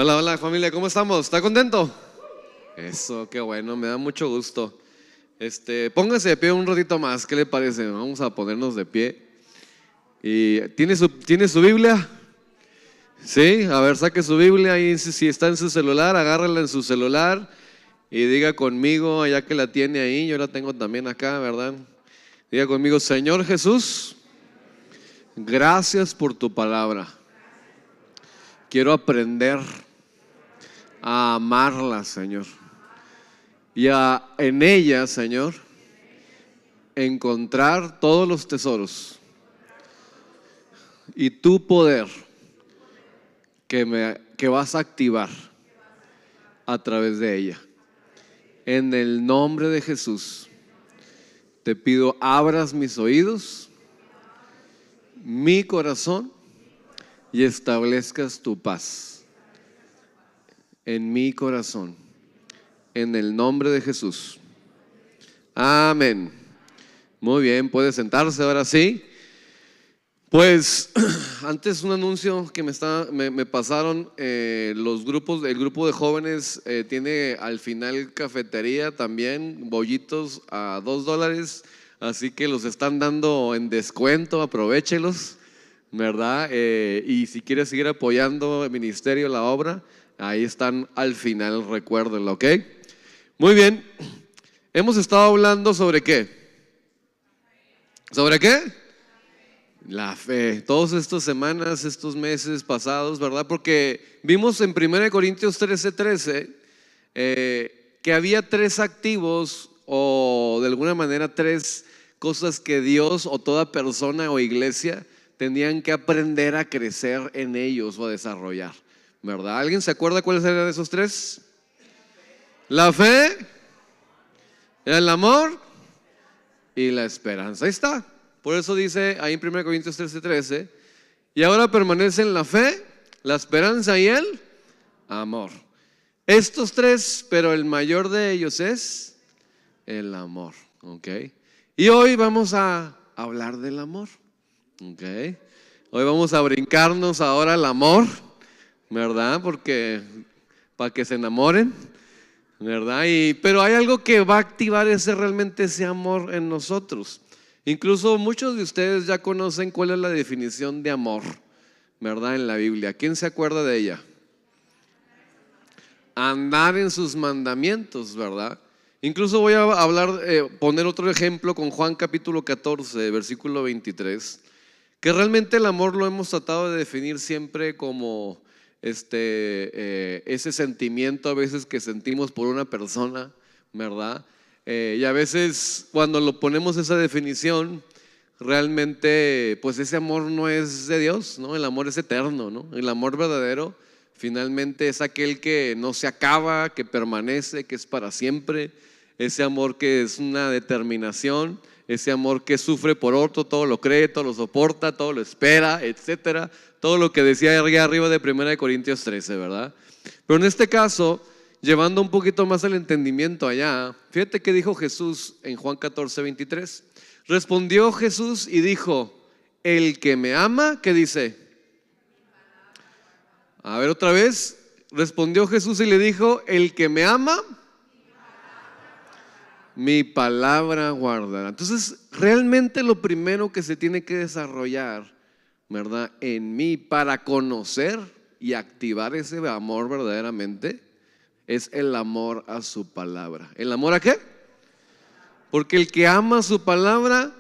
Hola, hola familia, ¿cómo estamos? ¿Está contento? Eso, qué bueno, me da mucho gusto. Póngase de pie un ratito más, ¿qué le parece? Vamos a ponernos de pie. ¿Y tiene su Biblia? Sí, a ver, saque su Biblia ahí, si está en su celular, agárrala en su celular y diga conmigo, ya que la tiene ahí, yo la tengo también acá, ¿verdad? Diga conmigo, Señor Jesús, gracias por tu palabra. Quiero aprender a amarla, Señor. Y en ella, Señor, encontrar todos los tesoros y tu poder que vas a activar a través de ella. En el nombre de Jesús, te pido abras mis oídos, mi corazón y establezcas tu paz en mi corazón. En el nombre de Jesús. Amén. Muy bien, puede sentarse ahora sí. Pues antes un anuncio que me pasaron el grupo de jóvenes tiene al final cafetería también, bollitos a $2, así que los están dando en descuento, aprovéchelos, ¿verdad? Y si quieres seguir apoyando el ministerio, la obra, ahí están al final, recuérdenlo, ¿ok? Muy bien, hemos estado hablando sobre ¿qué? ¿Sobre qué? La fe, todas estas semanas, estos meses pasados, ¿verdad? Porque vimos en 1 Corintios 13:13 que había tres activos o de alguna manera tres cosas que Dios o toda persona o iglesia tenían que aprender a crecer en ellos o a desarrollar, ¿verdad? ¿Alguien se acuerda cuáles eran esos tres? La fe, el amor y la esperanza. Ahí está. Por eso dice ahí en 1 Corintios 13:13, y ahora permanecen la fe, la esperanza y el amor. Estos tres, pero el mayor de ellos es el amor, ¿ok? Y hoy vamos a hablar del amor, ¿ok? Hoy vamos a brincarnos ahora al amor, ¿verdad? Porque para que se enamoren, ¿verdad? Pero hay algo que va a activar realmente ese amor en nosotros. Incluso muchos de ustedes ya conocen cuál es la definición de amor, ¿verdad? En la Biblia. ¿Quién se acuerda de ella? Andar en sus mandamientos, ¿verdad? Incluso voy a poner otro ejemplo con Juan capítulo 14, versículo 23, que realmente el amor lo hemos tratado de definir siempre como ese sentimiento a veces que sentimos por una persona, ¿verdad? Y a veces cuando lo ponemos esa definición, realmente pues ese amor no es de Dios, ¿no? El amor es eterno, ¿no? El amor verdadero finalmente es aquel que no se acaba, que permanece, que es para siempre. Ese amor que es una determinación, ese amor que sufre por otro, todo lo cree, todo lo soporta, todo lo espera, etcétera. Todo lo que decía allá arriba de 1 Corintios 13, ¿verdad? Pero en este caso, llevando un poquito más al entendimiento allá, fíjate que dijo Jesús en Juan 14:23. Respondió Jesús y dijo: el que me ama, ¿qué dice? A ver otra vez. Respondió Jesús y le dijo: el que me ama, mi palabra guardará. Entonces, realmente lo primero que se tiene que desarrollar, ¿verdad? En mí para conocer y activar ese amor verdaderamente es el amor a su palabra. ¿El amor a qué? Porque el que ama su palabra,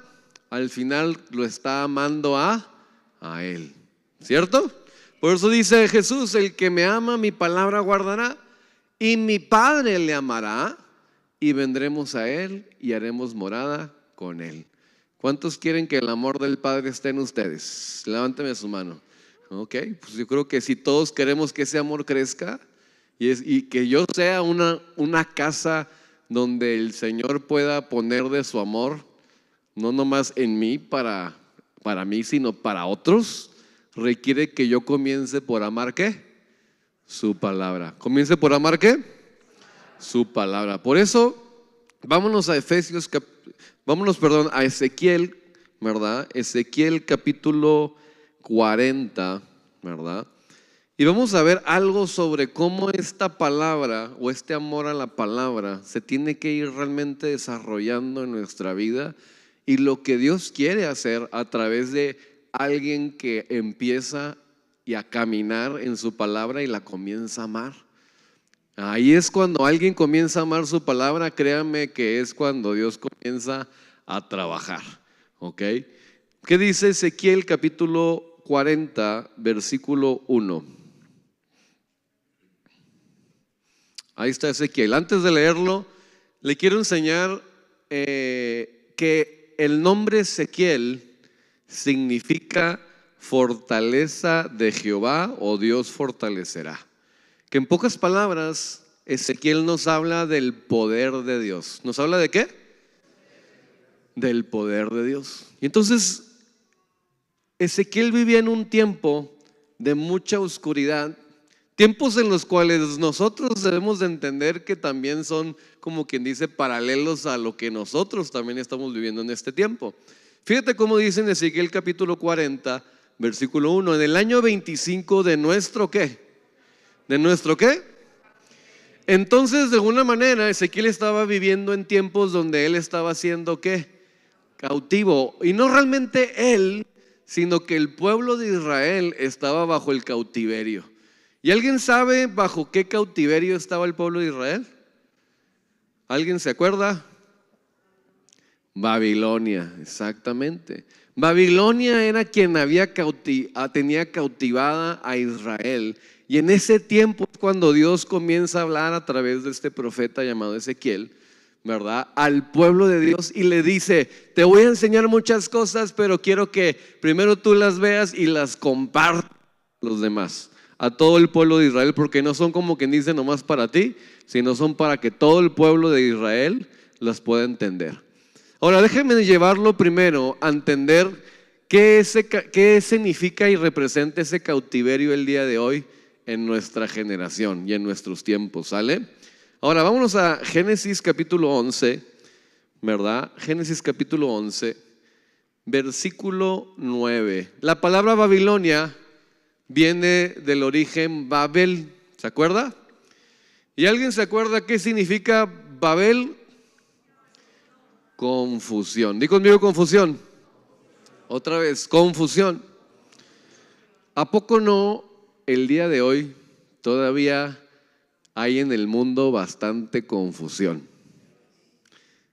al final lo está amando a Él, ¿cierto? Por eso dice Jesús: el que me ama, mi palabra guardará, y mi Padre le amará, y vendremos a Él y haremos morada con Él. ¿Cuántos quieren que el amor del Padre esté en ustedes? Levánteme su mano. Ok, pues yo creo que si todos queremos que ese amor crezca y que yo sea una casa donde el Señor pueda poner de su amor, no nomás en mí para mí, sino para otros, requiere que yo comience por amar ¿qué? Su palabra. ¿Comience por amar qué? Su palabra. Por eso, vámonos a a Ezequiel, ¿verdad? Ezequiel capítulo 40, ¿verdad? Y vamos a ver algo sobre cómo esta palabra o este amor a la palabra se tiene que ir realmente desarrollando en nuestra vida y lo que Dios quiere hacer a través de alguien que empieza y a caminar en su palabra y la comienza a amar. Ahí es cuando alguien comienza a amar su palabra, créanme que es cuando Dios comienza a trabajar. ¿Ok? ¿Qué dice Ezequiel capítulo 40, versículo 1? Ahí está Ezequiel. Antes de leerlo, le quiero enseñar que el nombre Ezequiel significa fortaleza de Jehová o Dios fortalecerá. Que en pocas palabras, Ezequiel nos habla del poder de Dios. ¿Nos habla de qué? Del poder de Dios. Y entonces, Ezequiel vivía en un tiempo de mucha oscuridad, tiempos en los cuales nosotros debemos de entender que también son, como quien dice, paralelos a lo que nosotros también estamos viviendo en este tiempo. Fíjate cómo dice en Ezequiel capítulo 40, versículo 1, en el año 25 de nuestro ¿qué? ¿De nuestro qué? Entonces, de alguna manera, Ezequiel estaba viviendo en tiempos donde él estaba siendo ¿qué? Cautivo. Y no realmente él, sino que el pueblo de Israel estaba bajo el cautiverio. ¿Y alguien sabe bajo qué cautiverio estaba el pueblo de Israel? ¿Alguien se acuerda? Babilonia, exactamente. Babilonia era quien tenía cautivada a Israel. Y en ese tiempo es cuando Dios comienza a hablar a través de este profeta llamado Ezequiel, ¿verdad? Al pueblo de Dios y le dice: te voy a enseñar muchas cosas, pero quiero que primero tú las veas y las compartas a los demás, a todo el pueblo de Israel, porque no son como quien dice nomás para ti, sino son para que todo el pueblo de Israel las pueda entender. Ahora déjenme llevarlo primero a entender qué significa y representa ese cautiverio el día de hoy en nuestra generación y en nuestros tiempos, ¿sale? Ahora vámonos a Génesis capítulo 11, ¿verdad? Génesis capítulo 11, versículo 9. La palabra Babilonia viene del origen Babel, ¿se acuerda? ¿Y alguien se acuerda qué significa Babel? Confusión. Di conmigo confusión. Otra vez, confusión. ¿A poco no el día de hoy todavía hay en el mundo bastante confusión?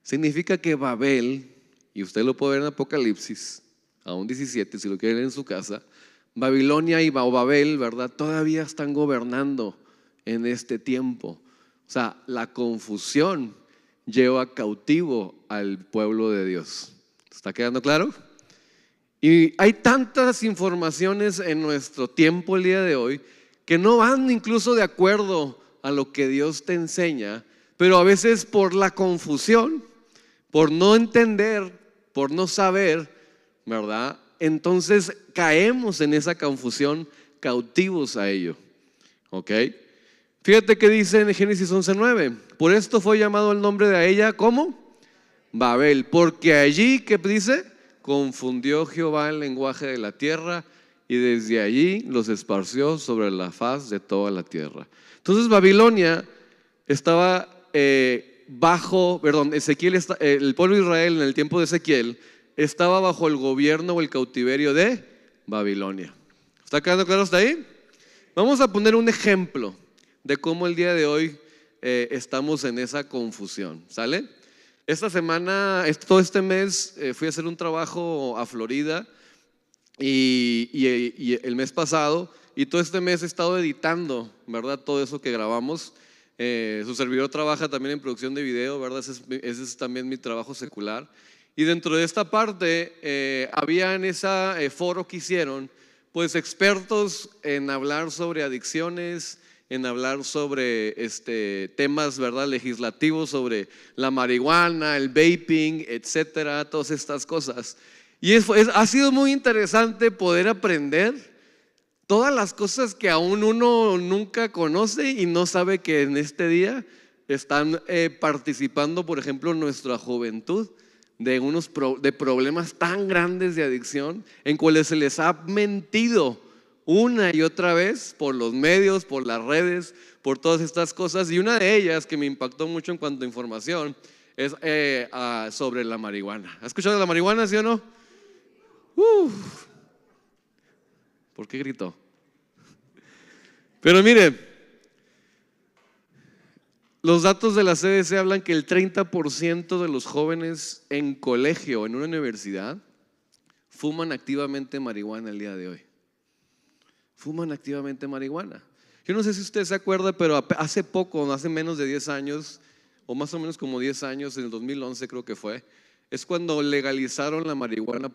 Significa que Babel, y usted lo puede ver en Apocalipsis, aún 17, si lo quiere leer en su casa, Babilonia y Babel, ¿verdad? Todavía están gobernando en este tiempo. O sea, la confusión lleva cautivo al pueblo de Dios. ¿Está quedando claro? Y hay tantas informaciones en nuestro tiempo el día de hoy que no van incluso de acuerdo a lo que Dios te enseña, pero a veces por la confusión, por no entender, por no saber, ¿verdad? Entonces caemos en esa confusión, cautivos a ello. ¿Ok? Fíjate que dice en Génesis 11:9, por esto fue llamado el nombre de ella, ¿cómo? Babel, porque allí, ¿qué dice? Confundió Jehová el lenguaje de la tierra y desde allí los esparció sobre la faz de toda la tierra. Entonces Babilonia estaba el pueblo de Israel en el tiempo de Ezequiel estaba bajo el gobierno o el cautiverio de Babilonia. ¿Está quedando claro hasta ahí? Vamos a poner un ejemplo de cómo el día de hoy estamos en esa confusión, ¿sale? Esta semana, todo este mes fui a hacer un trabajo a Florida y el mes pasado, y todo este mes he estado editando, ¿verdad? Todo eso que grabamos. Su servidor trabaja también en producción de video, ¿verdad? Ese es también mi trabajo secular. Y dentro de esta parte había en ese foro que hicieron pues expertos en hablar sobre adicciones, en hablar sobre temas, ¿verdad? Legislativos, sobre la marihuana, el vaping, etcétera, todas estas cosas. Y ha sido muy interesante poder aprender todas las cosas que aún uno nunca conoce y no sabe que en este día están participando, por ejemplo, nuestra juventud de problemas tan grandes de adicción en cuales se les ha mentido una y otra vez por los medios, por las redes, por todas estas cosas. Y una de ellas que me impactó mucho en cuanto a información es sobre la marihuana. ¿Has escuchado de la marihuana, sí o no? ¿Por qué gritó? Pero mire, los datos de la CDC hablan que el 30% de los jóvenes en colegio, en una universidad, fuman activamente marihuana el día de hoy. Fuman activamente marihuana. Yo no sé si usted se acuerda, pero hace poco, hace menos de 10 años, o más o menos como 10 años, en el 2011 creo que fue, es cuando legalizaron la marihuana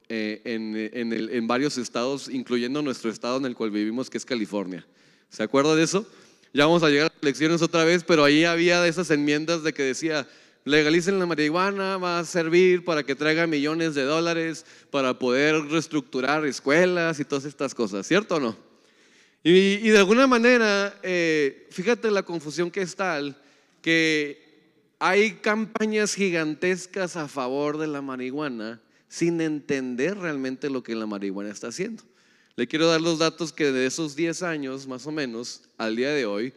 en varios estados, incluyendo nuestro estado en el cual vivimos, que es California. ¿Se acuerda de eso? Ya vamos a llegar a las elecciones otra vez, pero ahí había esas enmiendas de que decía: legalicen la marihuana, va a servir para que traiga millones de dólares para poder reestructurar escuelas y todas estas cosas, ¿cierto o no? Y de alguna manera, fíjate la confusión que es tal, que hay campañas gigantescas a favor de la marihuana sin entender realmente lo que la marihuana está haciendo. Le quiero dar los datos que de esos 10 años, más o menos, al día de hoy,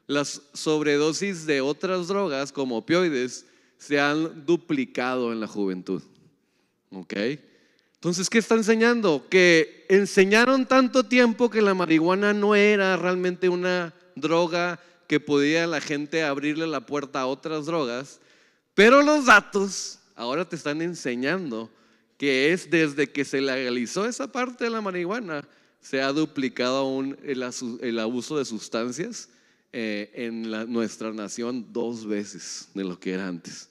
las sobredosis de otras drogas como opioides se han duplicado en la juventud. ¿Ok? Entonces, ¿qué está enseñando? Que enseñaron tanto tiempo que la marihuana no era realmente una droga que podía la gente abrirle la puerta a otras drogas, pero los datos ahora te están enseñando que es desde que se legalizó esa parte de la marihuana, se ha duplicado aún el abuso de sustancias en nuestra nación 2 veces de lo que era antes.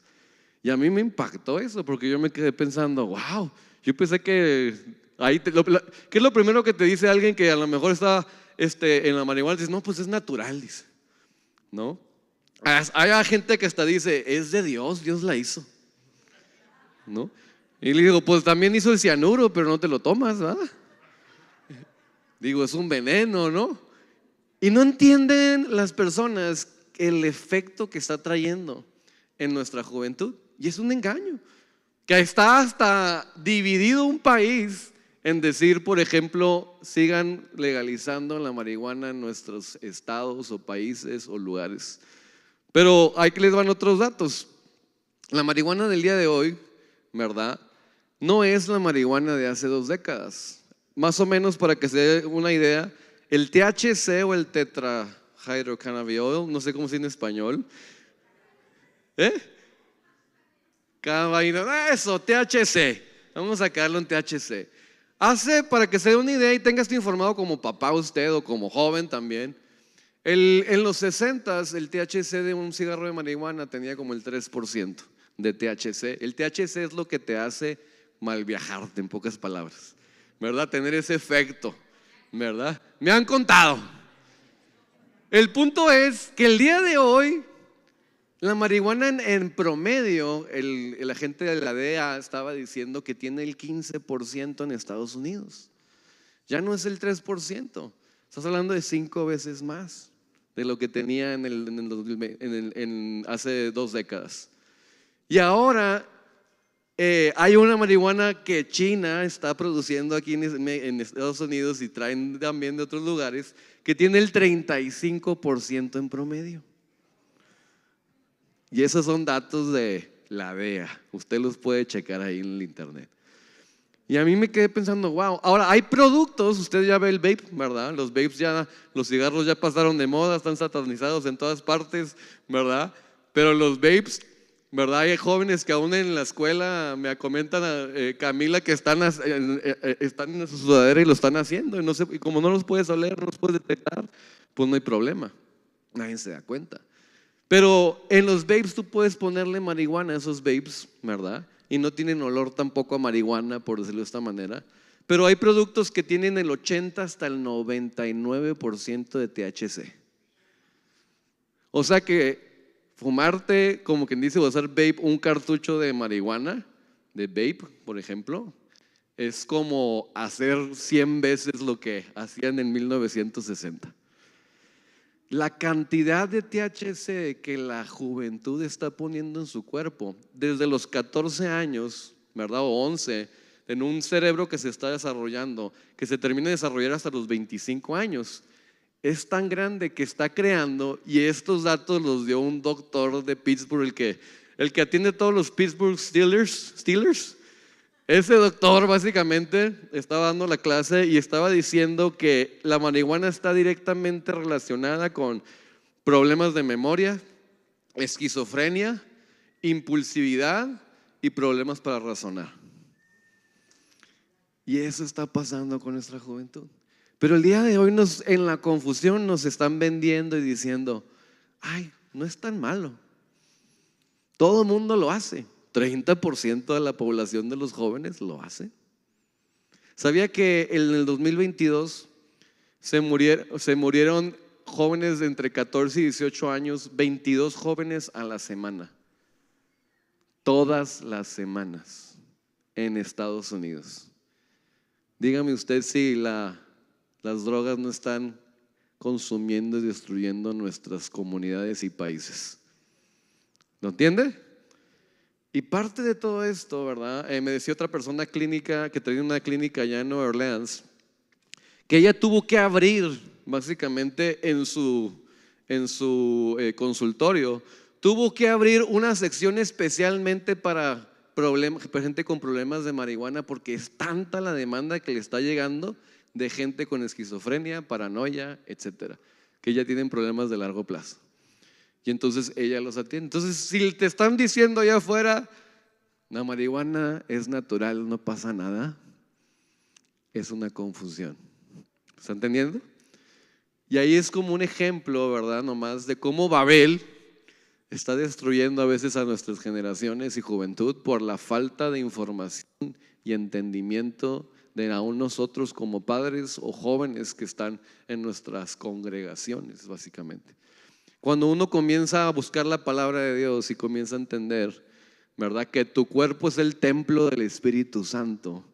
Y a mí me impactó eso, porque yo me quedé pensando, wow, yo pensé que ¿qué es lo primero que te dice alguien que a lo mejor está en la marihuana? Dice, no, pues es natural, dice, ¿no? Hay gente que hasta dice, es de Dios, Dios la hizo, ¿no? Y le digo, pues también hizo el cianuro, pero no te lo tomas, ¿verdad? Digo, es un veneno, ¿no? Y no entienden las personas el efecto que está trayendo en nuestra juventud. Y es un engaño, que está hasta dividido un país en decir, por ejemplo, sigan legalizando la marihuana en nuestros estados o países o lugares. Pero ahí les van otros datos. La marihuana del día de hoy, ¿verdad?, no es la marihuana de hace 2 décadas. Más o menos, para que se dé una idea, el THC o el tetrahydrocannabidiol, no sé cómo se dice en español. Eso, THC. Vamos a sacarlo en THC. Para que se dé una idea y tenga esto informado como papá usted o como joven también, en los 60s el THC de un cigarro de marihuana tenía como el 3% de THC. El THC es lo que te hace mal viajarte, en pocas palabras, ¿verdad? Tener ese efecto, ¿verdad? Me han contado. El punto es que el día de hoy la marihuana en promedio, el agente de la DEA estaba diciendo que tiene el 15% en Estados Unidos. Ya no es el 3%. Estás hablando de 5 veces más de lo que tenía hace 2 décadas. Y ahora hay una marihuana que China está produciendo aquí en Estados Unidos y traen también de otros lugares, que tiene el 35% en promedio. Y esos son datos de la DEA. Usted los puede checar ahí en el internet. Y a mí me quedé pensando, wow. Ahora, hay productos, usted ya ve el vape, ¿verdad? Los vapes los cigarros ya pasaron de moda, están satanizados en todas partes, ¿verdad? Pero los vapes, ¿verdad? Hay jóvenes que aún en la escuela me comentan Camila, que están en su sudadera y lo están haciendo. Y como no los puedes oler, no los puedes detectar, pues no hay problema. Nadie se da cuenta. Pero en los vapes tú puedes ponerle marihuana a esos vapes, ¿verdad? Y no tienen olor tampoco a marihuana, por decirlo de esta manera. Pero hay productos que tienen el 80 hasta el 99% de THC. O sea que fumarte, como quien dice, o hacer vape, un cartucho de marihuana, de vape, por ejemplo, es como hacer 100 veces lo que hacían en 1960. La cantidad de THC que la juventud está poniendo en su cuerpo desde los 14 años, ¿verdad? O 11, en un cerebro que se está desarrollando, que se termina de desarrollar hasta los 25 años. Es tan grande que está creando, y estos datos los dio un doctor de Pittsburgh, el que atiende todos los Pittsburgh Steelers. Ese doctor básicamente estaba dando la clase y estaba diciendo que la marihuana está directamente relacionada con problemas de memoria, esquizofrenia, impulsividad y problemas para razonar. Y eso está pasando con nuestra juventud. Pero el día de hoy en la confusión nos están vendiendo y diciendo, ay, no es tan malo. Todo el mundo lo hace. 30% de la población de los jóvenes lo hace. ¿Sabía que en el 2022 se murieron jóvenes de entre 14 y 18 años, 22 jóvenes a la semana? Todas las semanas en Estados Unidos. Dígame usted si las drogas no están consumiendo y destruyendo nuestras comunidades y países. ¿Lo entiende? Y parte de todo esto, ¿verdad? Me decía otra persona clínica que tenía una clínica allá en Nueva Orleans, que ella tuvo que abrir básicamente en su consultorio, tuvo que abrir una sección especialmente para gente con problemas de marihuana, porque es tanta la demanda que le está llegando de gente con esquizofrenia, paranoia, etcétera, que ya tienen problemas de largo plazo. Y entonces ella los atiende. Entonces, si te están diciendo allá afuera, la marihuana es natural, no pasa nada, es una confusión. ¿Está entendiendo? Y ahí es como un ejemplo, ¿verdad? Nomás de cómo Babel está destruyendo a veces a nuestras generaciones y juventud por la falta de información y entendimiento de aún nosotros como padres o jóvenes que están en nuestras congregaciones, básicamente. Cuando uno comienza a buscar la palabra de Dios y comienza a entender, ¿verdad?, que tu cuerpo es el templo del Espíritu Santo,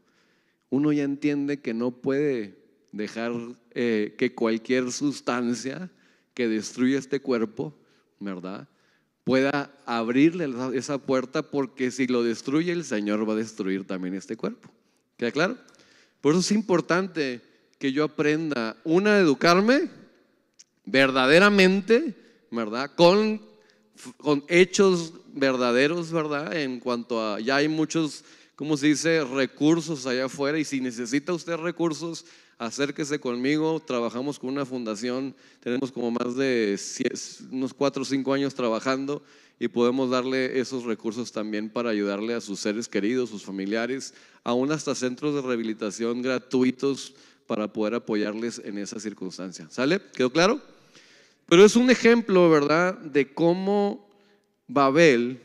uno ya entiende que no puede dejar que cualquier sustancia que destruya este cuerpo, ¿verdad?, pueda abrirle esa puerta, porque si lo destruye, el Señor va a destruir también este cuerpo. ¿Queda claro? Por eso es importante que yo aprenda, a educarme verdaderamente, ¿verdad?, con hechos verdaderos, ¿verdad? En cuanto a, ya hay muchos, ¿cómo se dice?, recursos allá afuera, y si necesita usted recursos, acérquese conmigo. Trabajamos con una fundación, tenemos como más de unos 4 o 5 años trabajando, y podemos darle esos recursos también para ayudarle a sus seres queridos, sus familiares, aún hasta centros de rehabilitación gratuitos para poder apoyarles en esa circunstancia. ¿Sale? ¿Quedó claro? Pero es un ejemplo, ¿verdad?, de cómo Babel,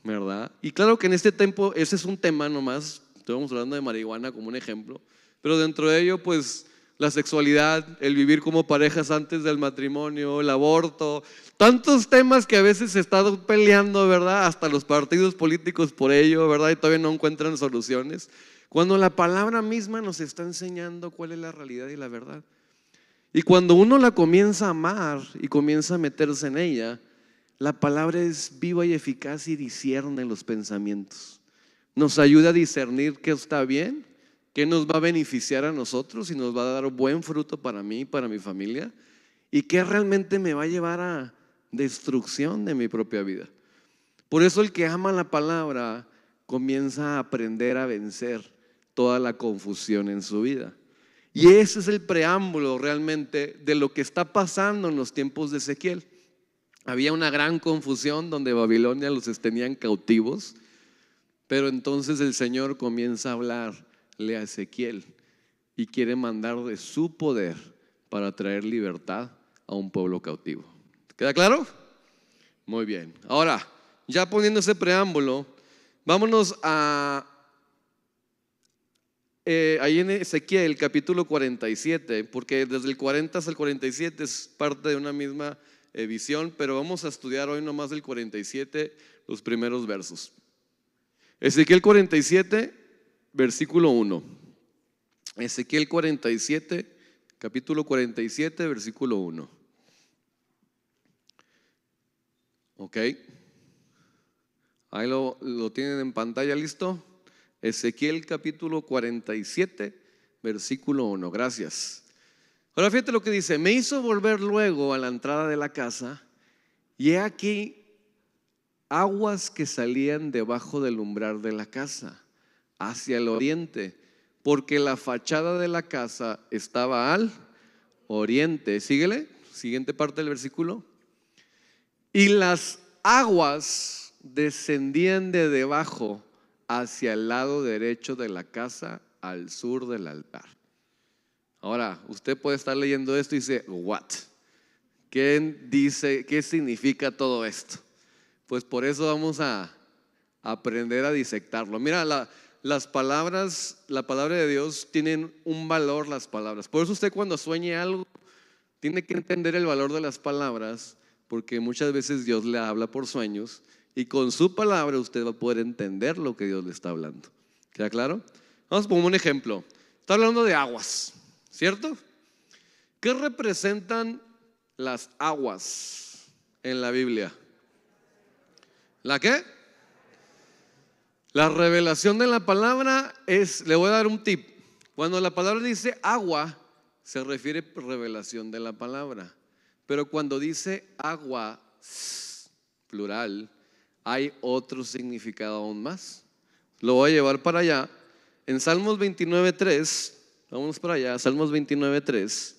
¿verdad? Y claro que en este tiempo ese es un tema nomás, estamos hablando de marihuana como un ejemplo, pero dentro de ello, pues, la sexualidad, el vivir como parejas antes del matrimonio, el aborto, tantos temas que a veces se están peleando, ¿verdad?, hasta los partidos políticos por ello, ¿verdad?, y todavía no encuentran soluciones, cuando la palabra misma nos está enseñando cuál es la realidad y la verdad. Y cuando uno la comienza a amar y comienza a meterse en ella, la palabra es viva y eficaz y discierne los pensamientos. Nos ayuda a discernir qué está bien, qué nos va a beneficiar a nosotros y nos va a dar buen fruto para mí y para mi familia, y qué realmente me va a llevar a destrucción de mi propia vida. Por eso el que ama la palabra comienza a aprender a vencer toda la confusión en su vida. Y ese es el preámbulo realmente de lo que está pasando en los tiempos de Ezequiel. Había una gran confusión donde Babilonia los tenían cautivos, pero entonces el Señor comienza a hablarle a Ezequiel y quiere mandar de su poder para traer libertad a un pueblo cautivo. ¿Queda claro? Muy bien. Ahora, ya poniendo ese preámbulo, vámonos a ahí en Ezequiel capítulo 47, porque desde el 40 hasta el 47 es parte de una misma visión, pero vamos a estudiar hoy nomás del 47 los primeros versos. Ezequiel 47, versículo 1. Ezequiel 47, capítulo 47, versículo 1. Ok. Ahí lo tienen en pantalla, ¿listo? Ezequiel capítulo 47, versículo 1. Gracias. Ahora fíjate lo que dice: me hizo volver luego a la entrada de la casa, y he aquí aguas que salían debajo del umbral de la casa, hacia el oriente, porque la fachada de la casa estaba al oriente. Síguele, siguiente parte del versículo. Y las aguas descendían de debajo hacia el lado derecho de la casa, al sur del altar. Ahora, usted puede estar leyendo esto y dice, ¿what? ¿Qué dice? ¿Qué significa todo esto? Pues por eso vamos a aprender a disectarlo. Mira, las palabras, la palabra de Dios tienen un valor, las palabras. Por eso usted cuando sueñe algo tiene que entender el valor de las palabras, porque muchas veces Dios le habla por sueños y con su palabra usted va a poder entender lo que Dios le está hablando. ¿Queda claro? Vamos a poner un ejemplo. Está hablando de aguas, ¿cierto? ¿Qué representan las aguas en la Biblia? ¿La qué? La revelación de la palabra es, le voy a dar un tip. Cuando la palabra dice agua, se refiere a revelación de la palabra. Pero cuando dice agua, plural, hay otro significado aún más. Lo voy a llevar para allá. En Salmos 29:3, vamos para allá, Salmos 29:3.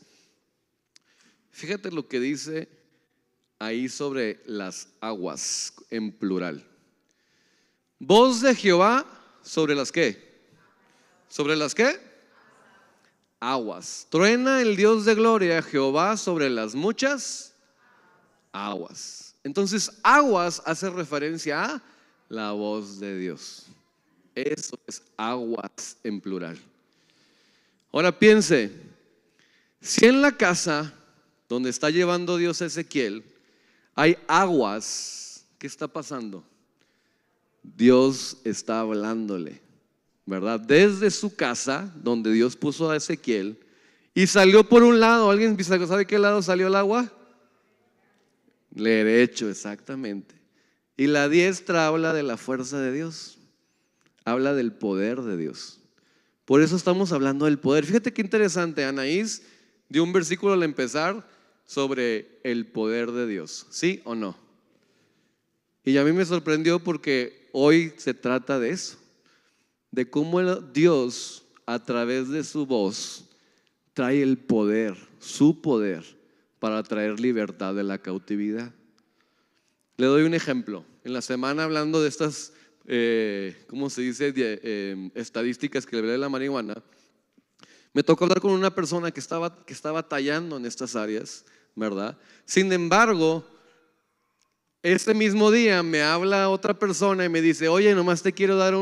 Fíjate lo que dice ahí sobre las aguas en plural. Voz de Jehová sobre las ¿qué? ¿Sobre las qué? Aguas. Truena el Dios de gloria, Jehová, sobre las muchas aguas. Entonces, aguas hace referencia a la voz de Dios. Eso es aguas en plural. Ahora piense, si en la casa donde está llevando Dios a Ezequiel hay aguas, ¿qué está pasando? Dios está hablándole, ¿verdad? Desde su casa, donde Dios puso a Ezequiel, y salió por un lado. ¿Alguien sabe qué lado salió el agua? Derecho, exactamente. Y la diestra habla de la fuerza de Dios, habla del poder de Dios. Por eso estamos hablando del poder. Fíjate qué interesante, Anaís dio un versículo al empezar sobre el poder de Dios, ¿sí o no? Y a mí me sorprendió porque hoy se trata de eso, de cómo Dios a través de su voz trae el poder, su poder, para traer libertad de la cautividad. Le doy un ejemplo. En la semana, hablando de estas, ¿cómo se dice? Estadísticas que le hablé de la marihuana, me tocó hablar con una persona que estaba tallando en estas áreas, ¿verdad? Sin embargo, ese mismo día me habla otra persona y me dice, oye, nomás te quiero dar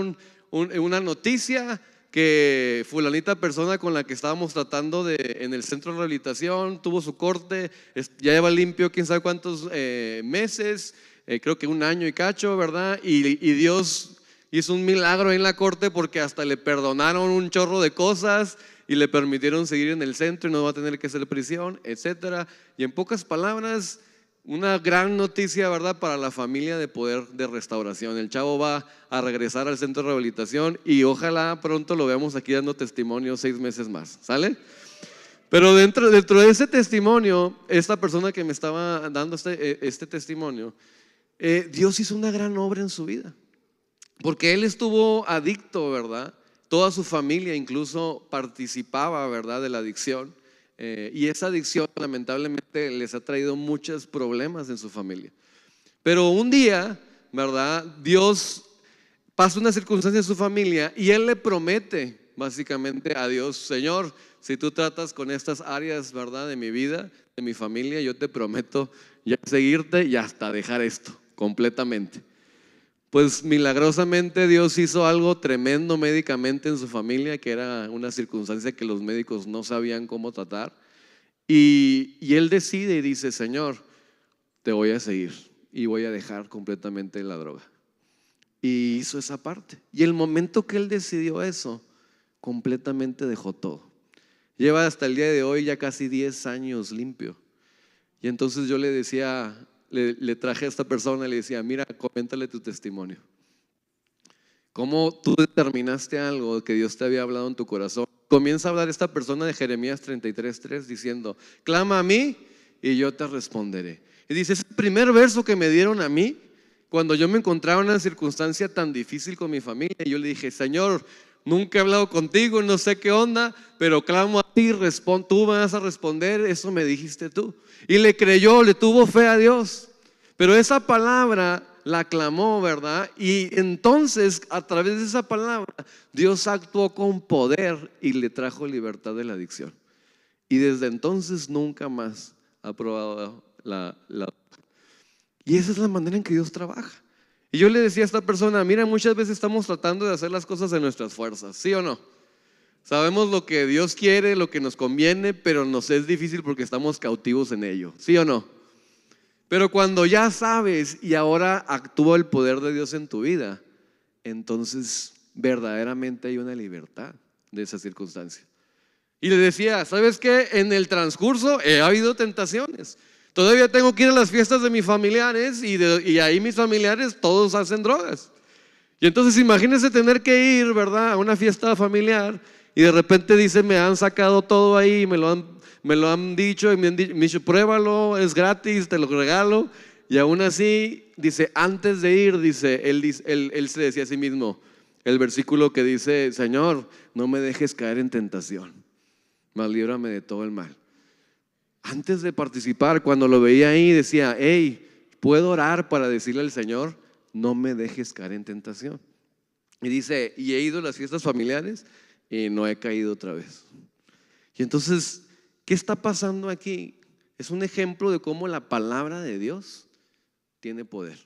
una noticia, que fulanita persona con la que estábamos tratando en el centro de rehabilitación tuvo su corte, ya lleva limpio quién sabe cuántos meses, creo que 1 año y cacho, ¿verdad? Y Dios hizo un milagro en la corte porque hasta le perdonaron un chorro de cosas y le permitieron seguir en el centro y no va a tener que hacer prisión, etcétera. Y en pocas palabras, una gran noticia, ¿verdad?, para la familia de poder de restauración. El chavo va a regresar al centro de rehabilitación y ojalá pronto lo veamos aquí dando testimonio 6 meses más, ¿sale? Pero dentro de ese testimonio, esta persona que me estaba dando este testimonio, Dios hizo una gran obra en su vida, porque él estuvo adicto, ¿verdad? Toda su familia incluso participaba, ¿verdad?, de la adicción. Y esa adicción lamentablemente les ha traído muchos problemas en su familia. Pero un día, ¿verdad?, Dios pasa una circunstancia en su familia y él le promete básicamente a Dios, Señor, si tú tratas con estas áreas, ¿verdad?, de mi vida, de mi familia, yo te prometo ya seguirte y hasta dejar esto completamente. Pues milagrosamente Dios hizo algo tremendo médicamente en su familia, que era una circunstancia que los médicos no sabían cómo tratar. Y él decide y dice, Señor, te voy a seguir y voy a dejar completamente la droga. Y hizo esa parte. Y el momento que él decidió eso, completamente dejó todo. Lleva hasta el día de hoy ya casi 10 años limpio. Y entonces yo le decía, le traje a esta persona y le decía, mira, coméntale tu testimonio. ¿Cómo tú determinaste algo que Dios te había hablado en tu corazón? Comienza a hablar esta persona de Jeremías 33:3 diciendo: clama a mí y yo te responderé. Y dice, es el primer verso que me dieron a mí cuando yo me encontraba en una circunstancia tan difícil con mi familia. Y yo le dije: Señor, nunca he hablado contigo, no sé qué onda, pero clamo a ti, tú me vas a responder, eso me dijiste tú. Y le creyó, le tuvo fe a Dios. Pero esa palabra la clamó, ¿verdad? Y entonces, a través de esa palabra, Dios actuó con poder y le trajo libertad de la adicción. Y desde entonces nunca más ha probado la. Y esa es la manera en que Dios trabaja. Y yo le decía a esta persona: mira, muchas veces estamos tratando de hacer las cosas de nuestras fuerzas, ¿sí o no? Sabemos lo que Dios quiere, lo que nos conviene, pero nos es difícil porque estamos cautivos en ello, ¿sí o no? Pero cuando ya sabes y ahora actúa el poder de Dios en tu vida, entonces verdaderamente hay una libertad de esa circunstancia. Y le decía: ¿sabes qué? En el transcurso ha habido tentaciones. Todavía tengo que ir a las fiestas de mis familiares y ahí mis familiares todos hacen drogas. Y entonces imagínense tener que ir, ¿verdad?, a una fiesta familiar y de repente dice: me han sacado todo ahí, me lo han dicho y me han dicho: pruébalo, es gratis, te lo regalo. Y aún así, dice, antes de ir, dice, él se decía a sí mismo el versículo que dice: Señor, no me dejes caer en tentación, mas líbrame de todo el mal. Antes de participar, cuando lo veía ahí, decía: hey, ¿puedo orar para decirle al Señor, no me dejes caer en tentación? Y dice: y he ido a las fiestas familiares y no he caído otra vez. Y entonces, ¿qué está pasando aquí? Es un ejemplo de cómo la palabra de Dios tiene poder.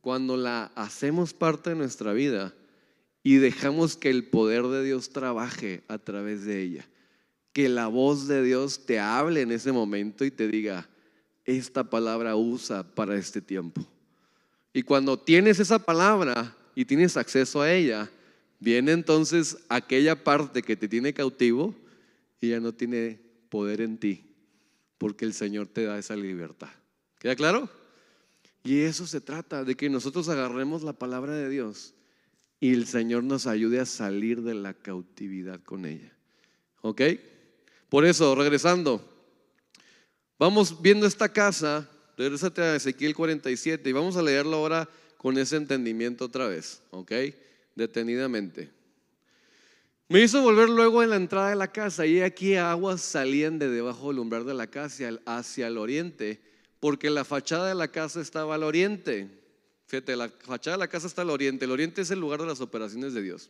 Cuando la hacemos parte de nuestra vida y dejamos que el poder de Dios trabaje a través de ella, que la voz de Dios te hable en ese momento y te diga: esta palabra usa para este tiempo. Y cuando tienes esa palabra y tienes acceso a ella, viene entonces aquella parte que te tiene cautivo y ya no tiene poder en ti, porque el Señor te da esa libertad. ¿Queda claro? Y eso se trata, de que nosotros agarremos la palabra de Dios y el Señor nos ayude a salir de la cautividad con ella. ¿Ok? Por eso, regresando, vamos viendo esta casa. Regrésate a Ezequiel 47 y vamos a leerlo ahora con ese entendimiento otra vez, ¿ok? Detenidamente. Me hizo volver luego en la entrada de la casa, y aquí aguas salían de debajo del umbral de la casa hacia el oriente, porque la fachada de la casa estaba al oriente. Fíjate, la fachada de la casa está al oriente. El oriente es el lugar de las operaciones de Dios.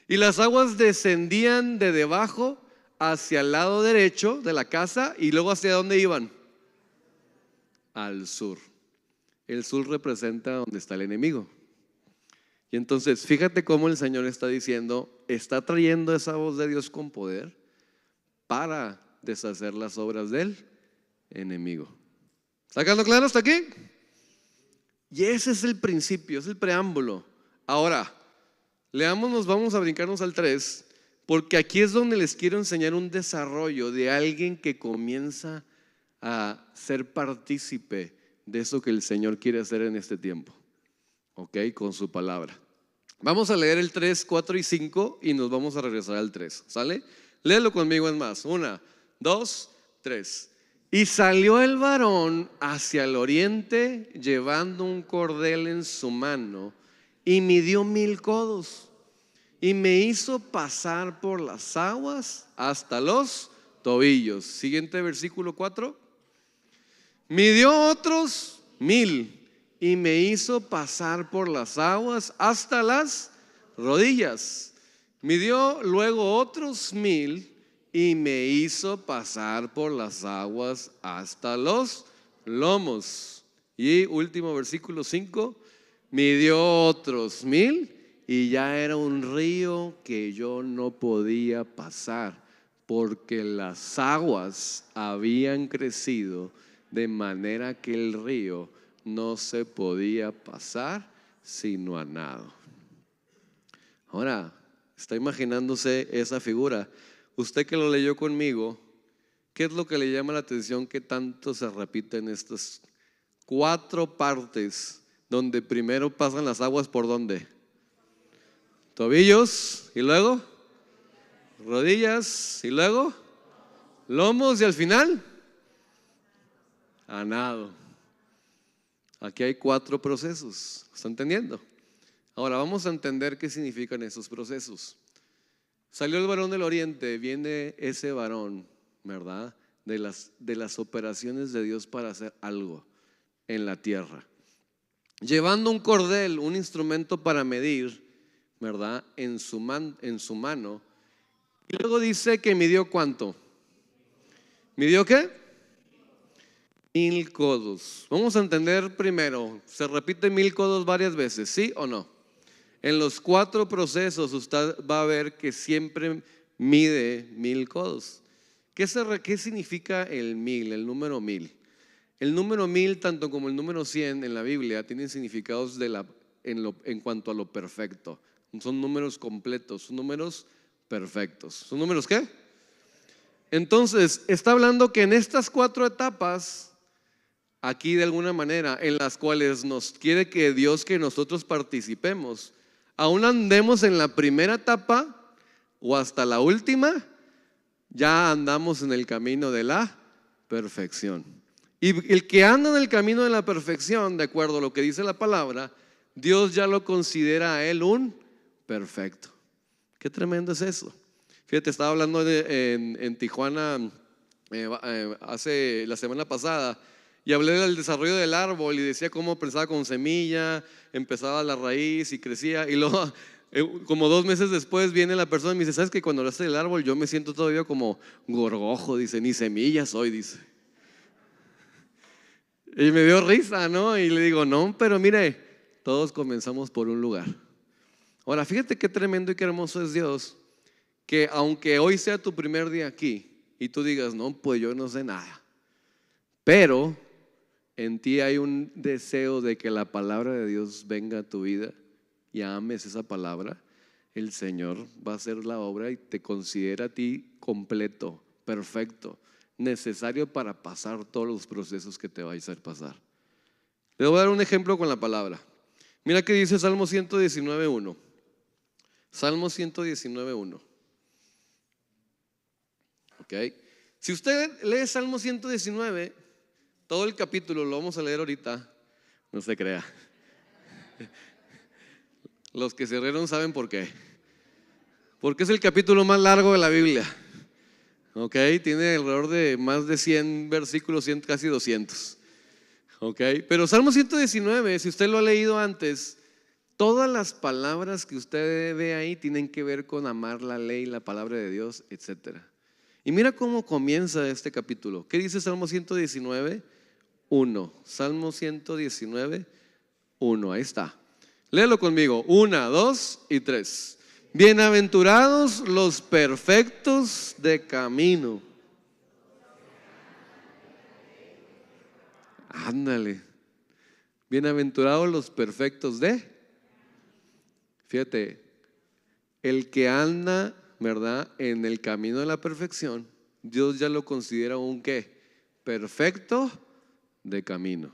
Y las aguas descendían de debajo hacia el lado derecho de la casa. ¿Y luego hacia dónde iban? Al sur. El sur representa donde está el enemigo. Y entonces fíjate cómo el Señor está diciendo, está trayendo esa voz de Dios con poder para deshacer las obras del enemigo. ¿Está quedando claro hasta aquí? Y ese es el principio, es el preámbulo. Ahora, leámonos, vamos a brincarnos al 3, porque aquí es donde les quiero enseñar un desarrollo de alguien que comienza a ser partícipe de eso que el Señor quiere hacer en este tiempo, ¿ok? Con su palabra. Vamos a leer el 3, 4 y 5 y nos vamos a regresar al 3, ¿sale? Léelo conmigo en más. 1, 2, 3. Y salió el varón hacia el oriente llevando un cordel en su mano y midió 1000 codos y me hizo pasar por las aguas hasta los tobillos. Siguiente versículo 4. Midió otros 1000 y me hizo pasar por las aguas hasta las rodillas. Midió luego otros 1000 y me hizo pasar por las aguas hasta los lomos. Y último versículo 5. Midió otros 1000 y ya era un río que yo no podía pasar, porque las aguas habían crecido de manera que el río no se podía pasar sino a nado. Ahora, está imaginándose esa figura. Usted que lo leyó conmigo, ¿qué es lo que le llama la atención que tanto se repite en estas 4 partes donde primero pasan las aguas? ¿Por dónde? tobillos, y luego rodillas, y luego lomos, y al final a nado. Aquí hay 4 procesos, ¿está entendiendo? Ahora vamos a entender qué significan esos procesos. Salió el varón del oriente, viene ese varón, ¿verdad? De las operaciones de Dios para hacer algo en la tierra. Llevando un cordel, un instrumento para medir, ¿verdad? En su mano. Y luego dice que midió ¿cuánto? ¿Midió qué? 1000 codos. Vamos a entender primero, se repite 1000 codos varias veces, ¿sí o no? En los 4 procesos usted va a ver que siempre mide 1000 codos. ¿Qué significa el 1000, el número 1000? El número 1000, tanto como el número 100 en la Biblia, tienen significados en cuanto a lo perfecto. Son números completos, son números perfectos. ¿Son números qué? Entonces, está hablando que en estas 4 etapas, aquí de alguna manera, en las cuales nos quiere que Dios que nosotros participemos, aún andemos en la primera etapa o hasta la última, ya andamos en el camino de la perfección. Y el que anda en el camino de la perfección, de acuerdo a lo que dice la palabra, Dios ya lo considera a él un perfecto. Qué tremendo es eso. Fíjate, estaba hablando en Tijuana hace la semana pasada y hablé del desarrollo del árbol y decía cómo empezaba con semilla, empezaba la raíz y crecía, y luego como 2 meses después viene la persona y me dice: ¿sabes que cuando hablaste del árbol yo me siento todavía como gorgojo? Dice, ni semilla soy, dice. Y me dio risa, ¿no? Y le digo, no, pero mire, todos comenzamos por un lugar. Ahora, fíjate qué tremendo y qué hermoso es Dios, que aunque hoy sea tu primer día aquí y tú digas, no, pues yo no sé nada, pero en ti hay un deseo de que la palabra de Dios venga a tu vida y ames esa palabra, el Señor va a hacer la obra y te considera a ti completo, perfecto, necesario para pasar todos los procesos que te va a hacer pasar. Le voy a dar un ejemplo con la palabra. Mira que dice Salmo 119.1. Salmo 119.1. Ok. Si usted lee Salmo 119, todo el capítulo lo vamos a leer ahorita, no se crea. Los que se rieron saben por qué. Porque es el capítulo más largo de la Biblia. Ok, tiene alrededor de más de 100 versículos, casi 200. Ok, pero Salmo 119, si usted lo ha leído antes, todas las palabras que usted ve ahí tienen que ver con amar la ley, la palabra de Dios, etc. Y mira cómo comienza este capítulo. ¿Qué dice Salmo 119.1? Salmo 119.1, ahí está. Léelo conmigo, 1, 2 y 3. Bienaventurados los perfectos de camino. Ándale. Bienaventurados los perfectos de. Fíjate, el que anda, ¿verdad?, en el camino de la perfección, Dios ya lo considera un ¿qué? Perfecto de camino.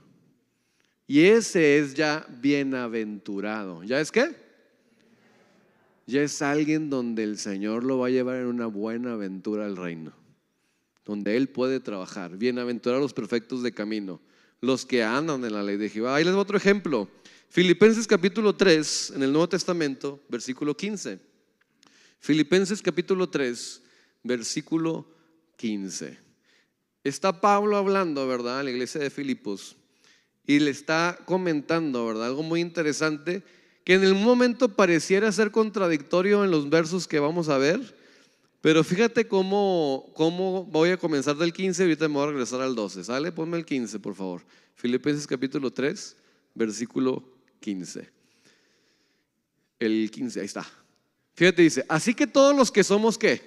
Y ese es ya bienaventurado. ¿Ya es qué? Ya es alguien donde el Señor lo va a llevar en una buena aventura al reino, donde Él puede trabajar. Bienaventurados los perfectos de camino, los que andan en la ley de Jehová. Ahí les doy otro ejemplo. Filipenses capítulo 3, en el Nuevo Testamento, versículo 15. Filipenses capítulo 3, versículo 15. Está Pablo hablando, ¿verdad?, a la iglesia de Filipos, y le está comentando, ¿verdad?, algo muy interesante que en el momento pareciera ser contradictorio en los versos que vamos a ver, pero fíjate cómo voy a comenzar del 15 y ahorita me voy a regresar al 12, ¿sale? Ponme el 15, por favor. Filipenses capítulo 3, versículo 15. El 15, ahí está. Fíjate, dice, así que todos los que somos, ¿qué?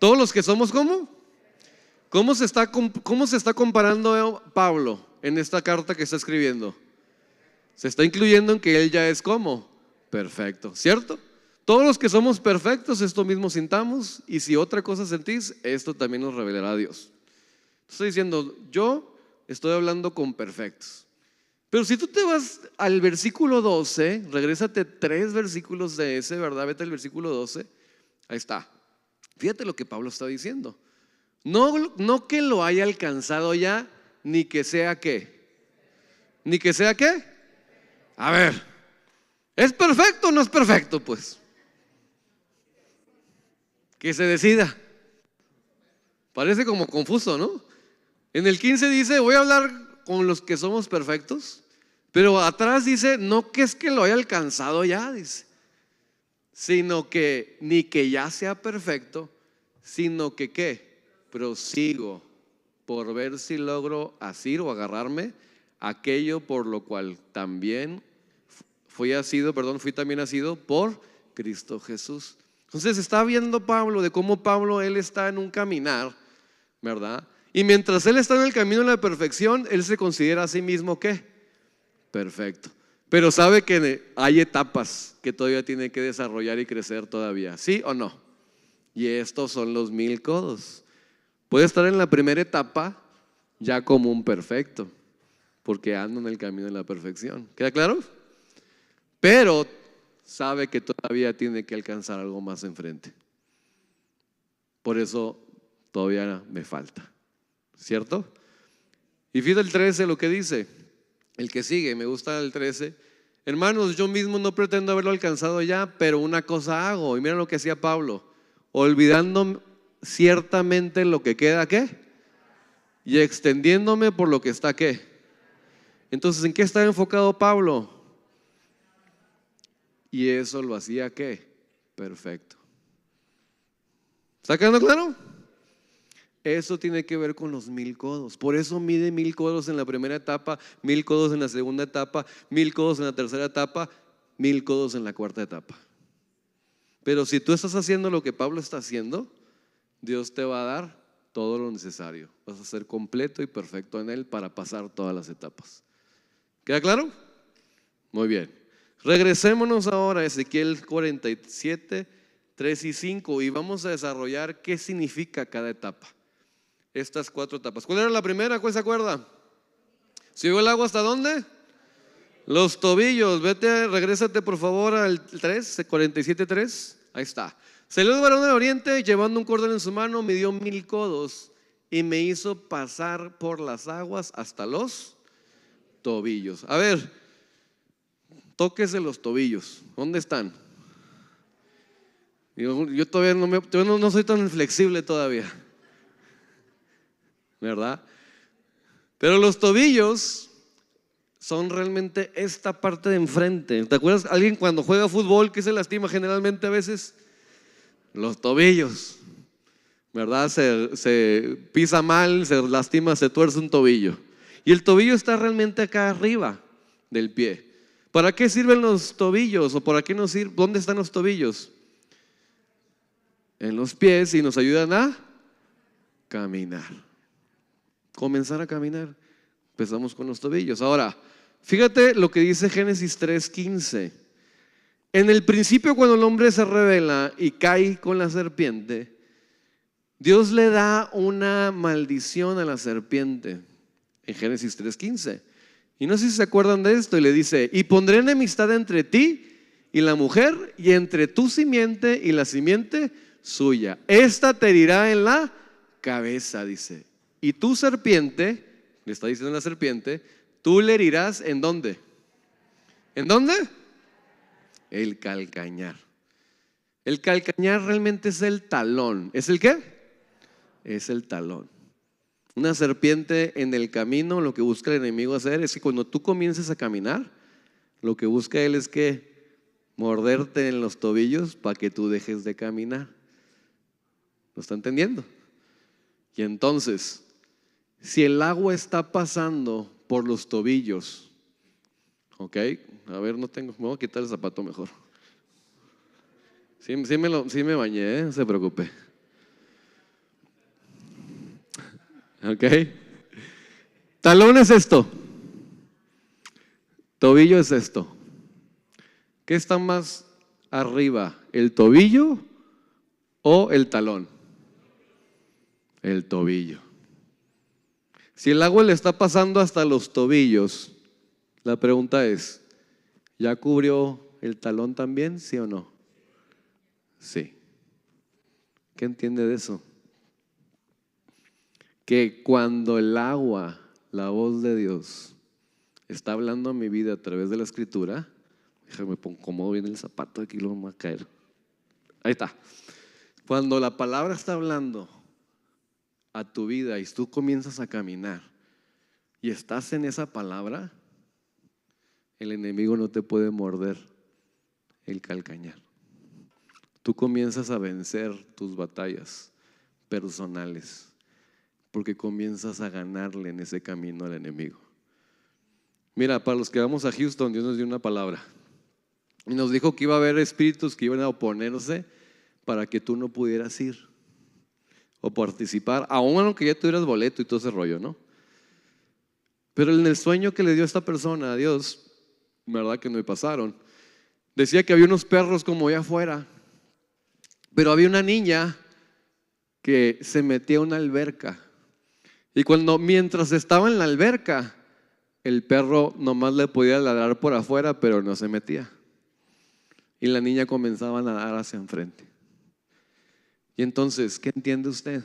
Todos los que somos, ¿cómo? ¿Cómo se está comparando Pablo en esta carta que está escribiendo? Se está incluyendo en que él ya es como perfecto, ¿cierto? Todos los que somos perfectos, esto mismo sintamos, y si otra cosa sentís, esto también nos revelará a Dios. Estoy diciendo, yo estoy hablando con perfectos. Pero si tú te vas al versículo 12, regrésate 3 versículos de ese, ¿verdad? Vete al versículo 12, ahí está. Fíjate lo que Pablo está diciendo. No que lo haya alcanzado ya, ni que sea qué. ¿Ni que sea qué? A ver, ¿es perfecto o no es perfecto? Pues que se decida. Parece como confuso, ¿no? En el 15 dice, voy a hablar con los que somos perfectos, pero atrás dice, no que es que lo haya alcanzado ya, dice, sino que ni que ya sea perfecto, sino que ¿qué? Prosigo por ver si logro asir o agarrarme aquello por lo cual también fui también nacido por Cristo Jesús. Entonces está viendo Pablo de cómo Pablo, él está en un caminar, ¿verdad? Y mientras él está en el camino de la perfección, él se considera a sí mismo ¿qué? Perfecto. Pero sabe que hay etapas que todavía tiene que desarrollar y crecer todavía, ¿sí o no? Y estos son los 1000 codos. Puede estar en la primera etapa ya como un perfecto, porque anda en el camino de la perfección. ¿Queda claro? Pero sabe que todavía tiene que alcanzar algo más enfrente. Por eso todavía me falta, ¿cierto? Y fíjate el 13 lo que dice, el que sigue, me gusta el 13. Hermanos, yo mismo no pretendo haberlo alcanzado ya, pero una cosa hago. Y mira lo que hacía Pablo, olvidando ciertamente lo que queda ¿qué? Y extendiéndome por lo que está ¿qué? Entonces, ¿en qué estaba enfocado Pablo? Y eso lo hacía ¿qué? Perfecto. ¿Está quedando claro? Eso tiene que ver con los 1000 codos. Por eso mide 1000 codos en la primera etapa, 1000 codos en la segunda etapa, 1000 codos en la tercera etapa, 1000 codos en la cuarta etapa. Pero si tú estás haciendo lo que Pablo está haciendo, Dios te va a dar todo lo necesario. Vas a ser completo y perfecto en Él para pasar todas las etapas. ¿Queda claro? Muy bien. Regresémonos ahora a Ezequiel 47, 3 y 5 y vamos a desarrollar qué significa cada etapa. Estas 4 etapas. ¿Cuál era la primera? ¿Cuál se acuerda? ¿Subió el agua hasta dónde? Los tobillos. Regrésate por favor al 3, 47, 3. Ahí está. Salió el varón del oriente llevando un cordel en su mano, midió 1000 codos y me hizo pasar por las aguas hasta los tobillos. A ver, tóquese los tobillos. ¿Dónde están? Yo todavía no soy tan flexible todavía, ¿verdad? Pero los tobillos son realmente esta parte de enfrente. ¿Te acuerdas alguien cuando juega fútbol que se lastima generalmente a veces? Los tobillos, ¿verdad? Se pisa mal, se lastima, se tuerce un tobillo. Y el tobillo está realmente acá arriba del pie. ¿Para qué sirven los tobillos? ¿O para qué nos sirven? ¿Dónde están los tobillos? En los pies y nos ayudan a caminar. Comenzar a caminar. Empezamos con los tobillos. Ahora, fíjate lo que dice Génesis 3:15. En el principio, cuando el hombre se rebela y cae con la serpiente, Dios le da una maldición a la serpiente. En Génesis 3:15. Y no sé si se acuerdan de esto. Y le dice, y pondré enemistad entre ti y la mujer, y entre tu simiente y la simiente suya. Esta te herirá en la cabeza, dice. Y tu serpiente, le está diciendo la serpiente, tú le herirás ¿en dónde? ¿En dónde? El calcañar. El calcañar realmente es el talón. ¿Es el qué? Es el talón. Una serpiente en el camino, lo que busca el enemigo hacer es que cuando tú comiences a caminar, lo que busca él es que morderte en los tobillos para que tú dejes de caminar. ¿Lo está entendiendo? Y entonces, si el agua está pasando por los tobillos, ok, a ver, me voy a quitar el zapato mejor. Sí me bañé, no se preocupe. Ok. Talón es esto. Tobillo es esto. ¿Qué está más arriba? ¿El tobillo o el talón? El tobillo. Si el agua le está pasando hasta los tobillos, La pregunta es, ¿ya cubrió el talón también, sí o no? Sí. ¿Qué entiende de eso? Que cuando el agua, la voz de Dios, está hablando a mi vida a través de la escritura, déjame acomodo bien el zapato, aquí lo vamos a caer. Ahí está. Cuando la palabra está hablando a tu vida y tú comienzas a caminar y estás en esa palabra, el enemigo no te puede morder el calcañar. Tú comienzas a vencer tus batallas personales porque comienzas a ganarle en ese camino al enemigo. Mira, para los que vamos a Houston, Dios nos dio una palabra y nos dijo que iba a haber espíritus que iban a oponerse para que tú no pudieras ir o participar, aun aunque ya tuvieras boleto y todo ese rollo, ¿no? Pero en el sueño que le dio esta persona a Dios, verdad que no me pasaron, decía que había unos perros como allá afuera, pero había una niña que se metía a una alberca y mientras estaba en la alberca, el perro nomás le podía ladrar por afuera, pero no se metía. Y la niña comenzaba a nadar hacia enfrente. Y entonces, ¿qué entiende usted?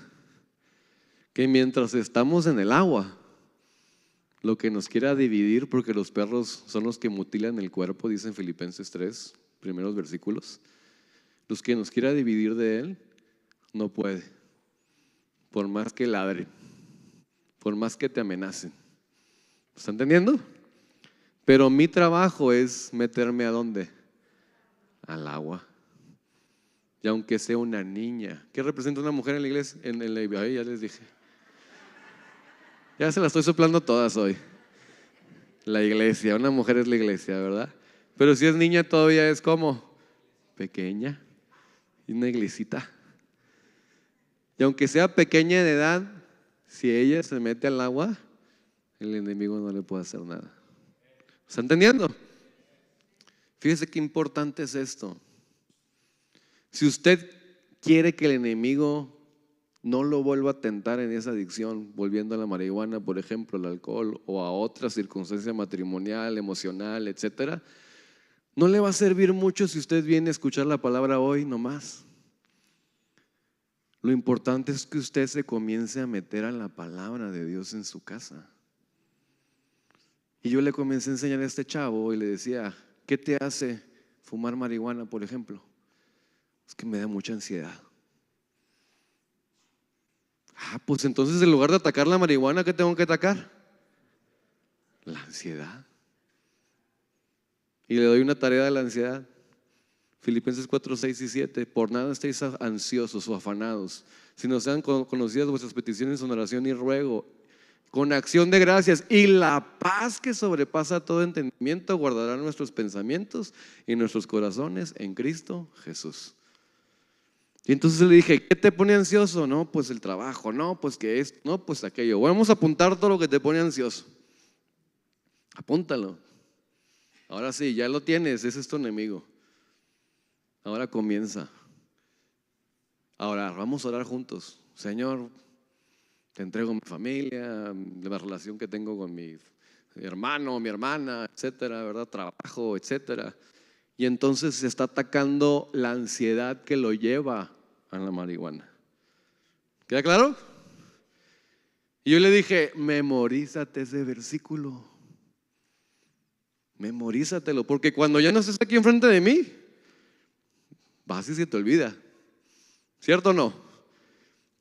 Que mientras estamos en el agua, lo que nos quiera dividir, porque los perros son los que mutilan el cuerpo, dice en Filipenses 3, primeros versículos, los que nos quiera dividir de Él, no puede, por más que ladren, por más que te amenacen. ¿Está entendiendo? Pero mi trabajo es meterme ¿a dónde? Al agua. Y aunque sea una niña, ¿qué representa una mujer en la iglesia? Ahí ya les dije. Ya se las estoy soplando todas hoy. La iglesia, una mujer es la iglesia, ¿verdad? Pero si es niña todavía es como pequeña y una iglesita. Y aunque sea pequeña de edad, si ella se mete al agua, el enemigo no le puede hacer nada. ¿Está entendiendo? Fíjese qué importante es esto. Si usted quiere que el enemigo no lo vuelva a tentar en esa adicción, volviendo a la marihuana, por ejemplo, al alcohol o a otra circunstancia matrimonial, emocional, etcétera, no le va a servir mucho si usted viene a escuchar la palabra hoy nomás. Lo importante es que usted se comience a meter a la palabra de Dios en su casa. Y yo le comencé a enseñar a este chavo y le decía, ¿qué te hace fumar marihuana, por ejemplo? Es que me da mucha ansiedad. Pues entonces en lugar de atacar la marihuana, ¿qué tengo que atacar? La ansiedad. Y le doy una tarea de la ansiedad. Filipenses 4, 6 y 7. Por nada estéis ansiosos o afanados, sino sean conocidas vuestras peticiones en oración y ruego, con acción de gracias, y la paz que sobrepasa todo entendimiento guardará nuestros pensamientos y nuestros corazones en Cristo Jesús. Y entonces le dije, ¿qué te pone ansioso? No, pues el trabajo, no, pues que esto, no, pues aquello. Vamos a apuntar todo lo que te pone ansioso. Apúntalo. Ahora sí, ya lo tienes, ese es tu enemigo. Ahora comienza a orar, vamos a orar juntos. Señor, te entrego mi familia, la relación que tengo con mi hermano, mi hermana, etcétera, ¿verdad? Trabajo, etcétera. Y entonces se está atacando la ansiedad que lo lleva a la marihuana. ¿Queda claro? Y yo le dije, memorízate ese versículo. Memorízatelo, porque cuando ya no estés aquí enfrente de mí, vas y se te olvida. ¿Cierto o no?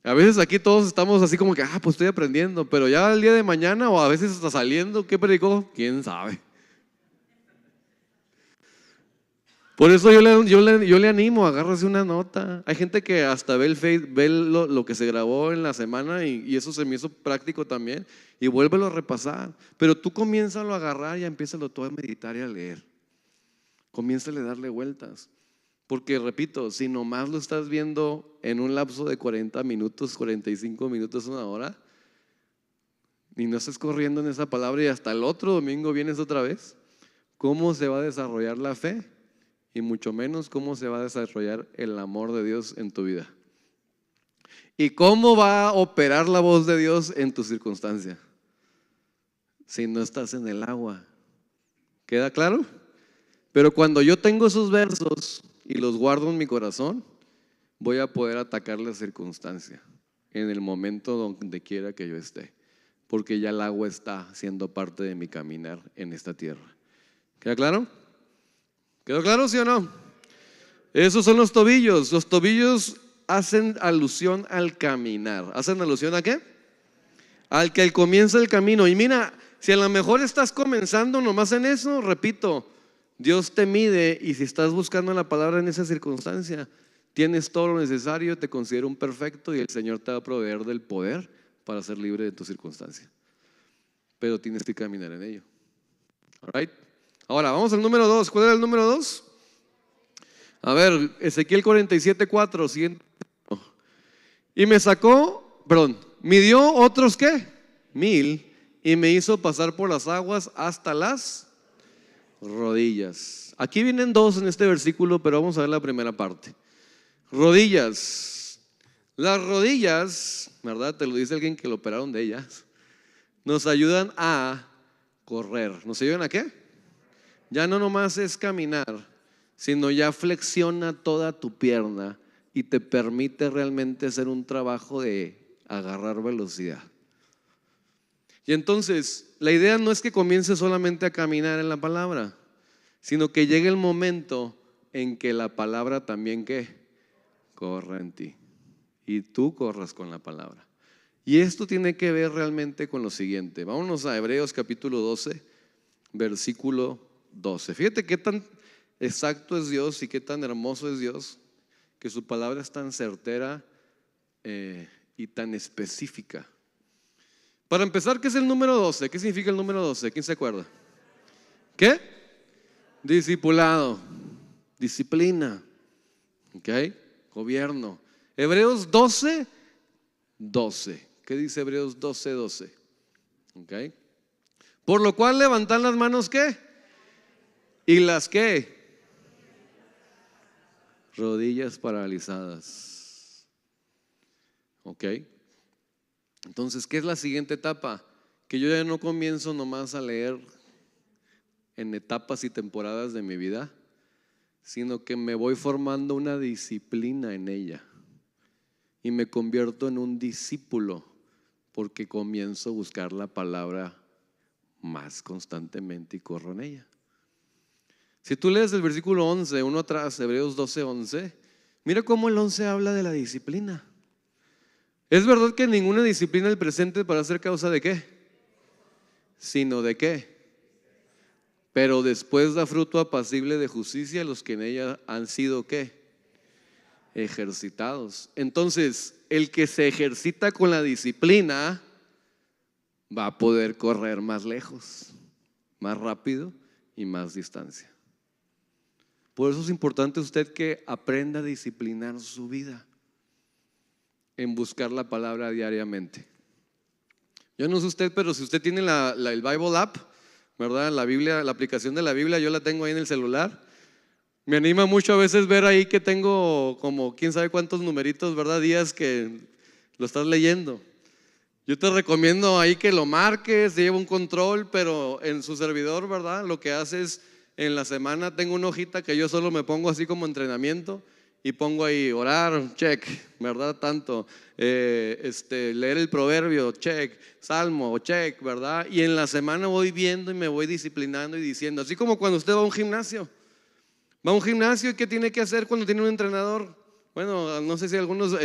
A veces aquí todos estamos así como que, pues estoy aprendiendo, pero ya el día de mañana o a veces está saliendo, ¿qué predicó? ¿Quién sabe? Por eso yo le animo, agárrase una nota. Hay gente que hasta ve lo que se grabó en la semana y eso se me hizo práctico también y vuélvelo a repasar. Pero tú comiénzalo a agarrar y empiézalo todo a meditar y a leer. Comiénzale a darle vueltas. Porque repito, si nomás lo estás viendo en un lapso de 40 minutos, 45 minutos, una hora, y no estás corriendo en esa palabra y hasta el otro domingo vienes otra vez, ¿cómo se va a desarrollar la fe? Y mucho menos cómo se va a desarrollar el amor de Dios en tu vida. ¿Y cómo va a operar la voz de Dios en tu circunstancia? Si no estás en el agua, ¿Queda claro? Pero cuando yo tengo esos versos y los guardo en mi corazón, voy a poder atacar la circunstancia en el momento donde quiera que yo esté, porque ya el agua está siendo parte de mi caminar en esta tierra. ¿Queda claro? ¿Quedó claro, sí o no? Esos son los tobillos. Los tobillos hacen alusión al caminar. ¿Hacen alusión a qué? Al que comienza el camino. Y mira, si a lo mejor estás comenzando nomás en eso, repito, Dios te mide, y si estás buscando la palabra en esa circunstancia, tienes todo lo necesario, te considera un perfecto y el Señor te va a proveer del poder para ser libre de tu circunstancia. Pero tienes que caminar en ello. All right. Ahora, vamos al número 2. ¿Cuál era el número 2? A ver, Ezequiel 47:4. Siguiente. Y me sacó, midió otros ¿qué? 1000, y me hizo pasar por las aguas hasta las rodillas. Aquí vienen dos en este versículo, pero vamos a ver la primera parte. Rodillas. Las rodillas, ¿verdad? Te lo dice alguien que lo operaron de ellas. Nos ayudan a correr. ¿Nos ayudan a qué? Ya no nomás es caminar, sino ya flexiona toda tu pierna y te permite realmente hacer un trabajo de agarrar velocidad. Y entonces, la idea no es que comiences solamente a caminar en la palabra, sino que llegue el momento en que la palabra también ¿qué? Corra en ti y tú corras con la palabra. Y esto tiene que ver realmente con lo siguiente. Vámonos a Hebreos capítulo 12, versículo 12. Fíjate qué tan exacto es Dios y qué tan hermoso es Dios, que su palabra es tan certera y tan específica. Para empezar, ¿qué es el número 12? ¿Qué significa el número 12? ¿Quién se acuerda? ¿Qué? Discipulado, disciplina, ¿ok? Gobierno. Hebreos 12, 12. ¿Qué dice Hebreos 12, 12? ¿Ok? Por lo cual levantan las manos ¿qué? ¿Y las qué? Rodillas paralizadas. ¿Ok? Entonces, ¿qué es la siguiente etapa? Que yo ya no comienzo nomás a leer en etapas y temporadas de mi vida, sino que me voy formando una disciplina en ella y me convierto en un discípulo porque comienzo a buscar la palabra más constantemente y corro en ella. Si tú lees el versículo 11, uno atrás, Hebreos 12, 11, mira cómo el 11 habla de la disciplina. Es verdad que ninguna disciplina del presente para ser causa de ¿qué? Sino de ¿qué? Pero después da fruto apacible de justicia a los que en ella han sido ¿qué? Ejercitados. Entonces, el que se ejercita con la disciplina va a poder correr más lejos, más rápido y más distancia. Por eso es importante usted que aprenda a disciplinar su vida en buscar la palabra diariamente. Yo no sé usted, pero si usted tiene el Bible app, ¿verdad? La Biblia, la aplicación de la Biblia, yo la tengo ahí en el celular. Me anima mucho a veces ver ahí que tengo como quién sabe cuántos numeritos, ¿verdad? Días que lo estás leyendo. Yo te recomiendo ahí que lo marques, lleva un control, pero en su servidor, ¿verdad? Lo que hace es, en la semana tengo una hojita que yo solo me pongo así como entrenamiento y pongo ahí orar, check, ¿verdad? Tanto, leer el proverbio, check, salmo, check, ¿verdad? Y en la semana voy viendo y me voy disciplinando y diciendo, así como cuando usted va a un gimnasio. Va a un gimnasio y ¿qué tiene que hacer cuando tiene un entrenador? Bueno, no sé si algunos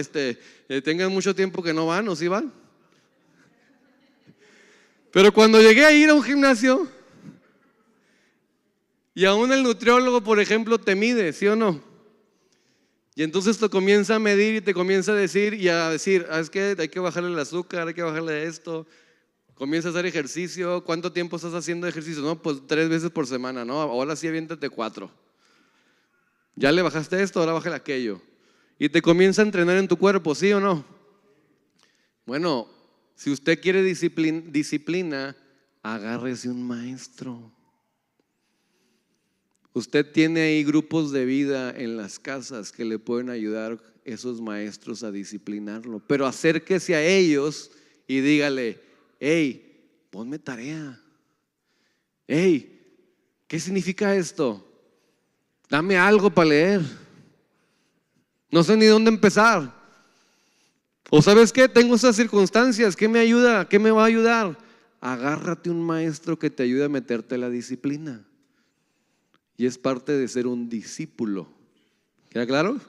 tengan mucho tiempo que no van o sí van. Pero cuando llegué a ir a un gimnasio y aún el nutriólogo, por ejemplo, te mide, ¿sí o no? Y entonces te comienza a medir y te comienza a decir es que hay que bajarle el azúcar, hay que bajarle esto. Comienza a hacer ejercicio. ¿Cuánto tiempo estás haciendo ejercicio? No, pues 3 veces por semana, ¿no? Ahora sí aviéntate 4. Ya le bajaste esto, ahora bájale aquello. Y te comienza a entrenar en tu cuerpo, ¿sí o no? Bueno, si usted quiere disciplina, agárrese un maestro. Usted tiene ahí grupos de vida en las casas que le pueden ayudar esos maestros a disciplinarlo. Pero acérquese a ellos y dígale, hey, ponme tarea. Hey, ¿Qué significa esto? Dame algo para leer. No sé ni dónde empezar. O ¿sabes qué? Tengo esas circunstancias. ¿Qué me ayuda? ¿Qué me va a ayudar? Agárrate un maestro que te ayude a meterte la disciplina. Y es parte de ser un discípulo. ¿Queda claro?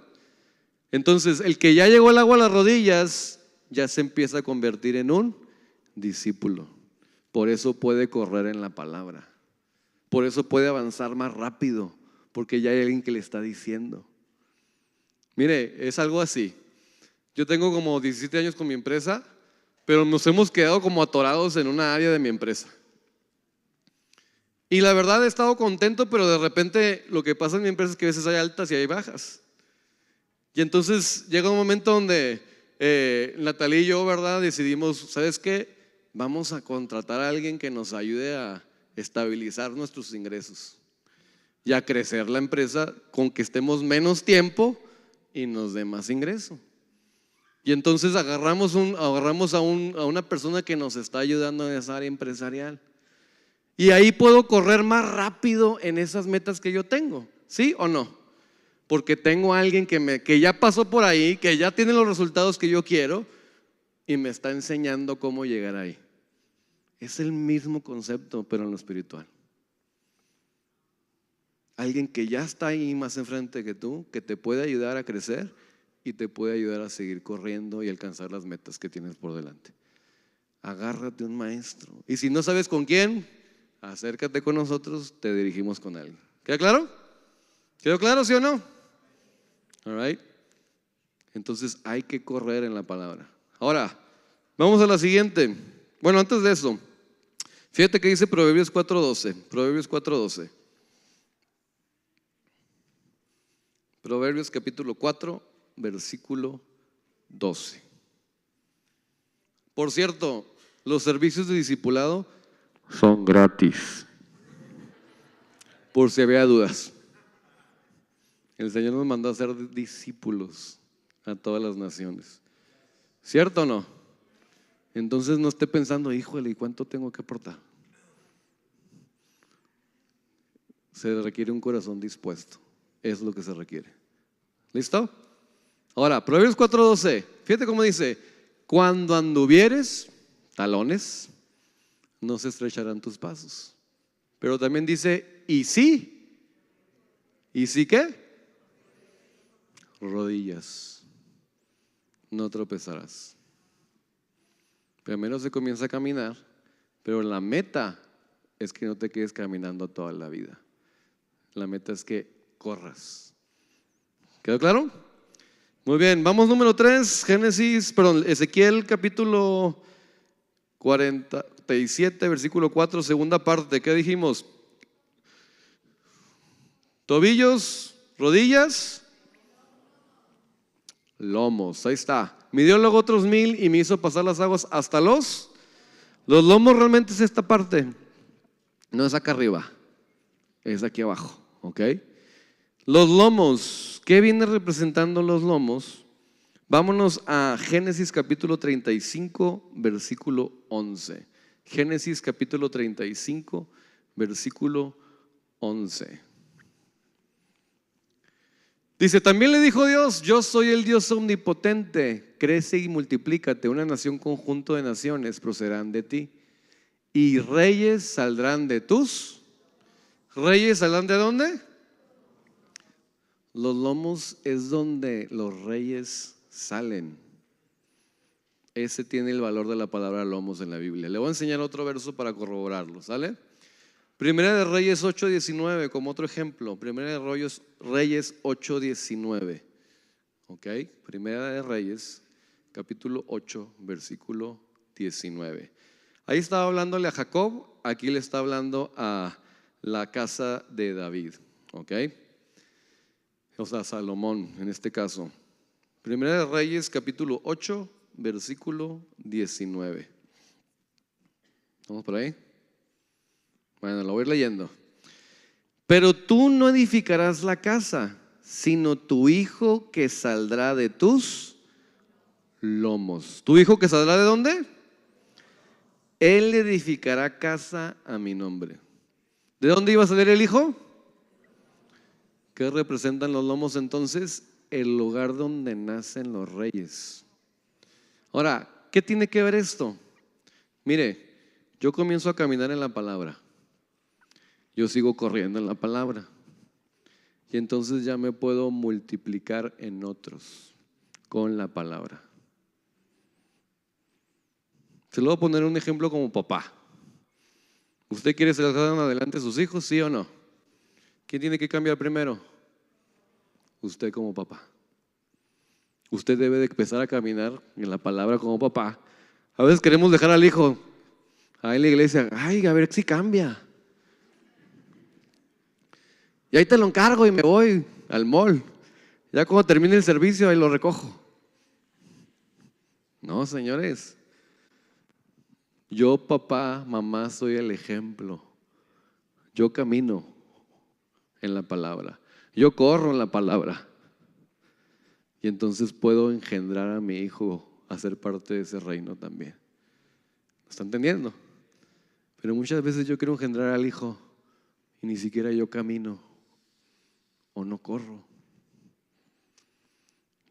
Entonces, el que ya llegó el agua a las rodillas, ya se empieza a convertir en un discípulo. Por eso puede correr en la palabra. Por eso puede avanzar más rápido, porque ya hay alguien que le está diciendo. Mire, es algo así. Yo tengo como 17 años con mi empresa, pero nos hemos quedado como atorados en una área de mi empresa. Y la verdad he estado contento, pero de repente lo que pasa en mi empresa es que a veces hay altas y hay bajas. Y entonces llega un momento donde Natalia y yo, ¿verdad? Decidimos, ¿sabes qué? Vamos a contratar a alguien que nos ayude a estabilizar nuestros ingresos y a crecer la empresa con que estemos menos tiempo y nos dé más ingreso. Y entonces agarramos a una persona que nos está ayudando en esa área empresarial. Y ahí puedo correr más rápido en esas metas que yo tengo, ¿sí o no? Porque tengo a alguien que ya pasó por ahí, que ya tiene los resultados que yo quiero y me está enseñando cómo llegar ahí. Es el mismo concepto, pero en lo espiritual. Alguien que ya está ahí más enfrente que tú, que te puede ayudar a crecer y te puede ayudar a seguir corriendo y alcanzar las metas que tienes por delante. Agárrate un maestro. Y si no sabes con quién, acércate con nosotros, te dirigimos con alguien. ¿Queda claro? ¿Quedó claro, sí o no? All right. Entonces hay que correr en la palabra. Ahora, vamos a la siguiente. Bueno, antes de eso, fíjate que dice Proverbios 4:12. Proverbios 4:12. Proverbios capítulo 4, versículo 12. Por cierto, los servicios de discipulado son gratis. Por si había dudas. El Señor nos mandó a ser discípulos a todas las naciones. ¿Cierto o no? Entonces no esté pensando, híjole, ¿y cuánto tengo que aportar? Se requiere un corazón dispuesto. Es lo que se requiere. ¿Listo? Ahora, Proverbios 4:12. Fíjate cómo dice: cuando anduvieres, talones, no se estrecharán tus pasos. Pero también dice, ¿y sí? ¿Y sí qué? Rodillas, no tropezarás. Primero se comienza a caminar, pero la meta es que no te quedes caminando toda la vida. La meta es que corras. ¿Quedó claro? Muy bien, vamos número 3, Ezequiel capítulo 47, versículo 4, segunda parte. ¿Qué dijimos? Tobillos, rodillas, lomos. Ahí está. Midió luego otros 1000 y me hizo pasar las aguas hasta los lomos. Realmente es esta parte. No es acá arriba, es aquí abajo. ¿Ok? Los lomos. ¿Qué viene representando los lomos? Vámonos a Génesis capítulo 35, versículo 11. Génesis capítulo 35, versículo 11. Dice, también le dijo Dios, yo soy el Dios omnipotente, crece y multiplícate, una nación conjunto de naciones procederán de ti, y reyes saldrán de tus. ¿Reyes saldrán de dónde? Los lomos es donde los reyes salen. Ese tiene el valor de la palabra lomos en la Biblia. Le voy a enseñar otro verso para corroborarlo, ¿sale? Primera de Reyes 8:19 como otro ejemplo. Primera de Reyes 8:19. ¿Ok? Primera de Reyes, capítulo 8, versículo 19. Ahí estaba hablándole a Jacob, aquí le está hablando a la casa de David. ¿Ok? O sea, Salomón en este caso. Primera de Reyes, capítulo 8, versículo 19. ¿Vamos por ahí? Bueno, lo voy a ir leyendo. Pero tú no edificarás la casa, sino tu hijo que saldrá de tus lomos. ¿Tu hijo que saldrá de dónde? Él edificará casa a mi nombre. ¿De dónde iba a salir el hijo? ¿Qué representan los lomos entonces? El lugar donde nacen los reyes. Ahora, ¿qué tiene que ver esto? Mire, yo comienzo a caminar en la palabra. Yo sigo corriendo en la palabra. Y entonces ya me puedo multiplicar en otros con la palabra. Se lo voy a poner un ejemplo como papá. ¿Usted quiere sacar adelante a sus hijos, sí o no? ¿Quién tiene que cambiar primero? Usted como papá. Usted debe de empezar a caminar en la palabra como papá. A veces queremos dejar al hijo ahí en la iglesia. Ay, a ver si cambia. Y ahí te lo encargo y me voy al mall. Ya cuando termine el servicio, ahí lo recojo. No, señores. Yo, papá, mamá, soy el ejemplo. Yo camino en la palabra. Yo corro en la palabra. Y entonces puedo engendrar a mi hijo a ser parte de ese reino también. ¿Lo está entendiendo? Pero muchas veces yo quiero engendrar al hijo y ni siquiera yo camino o no corro.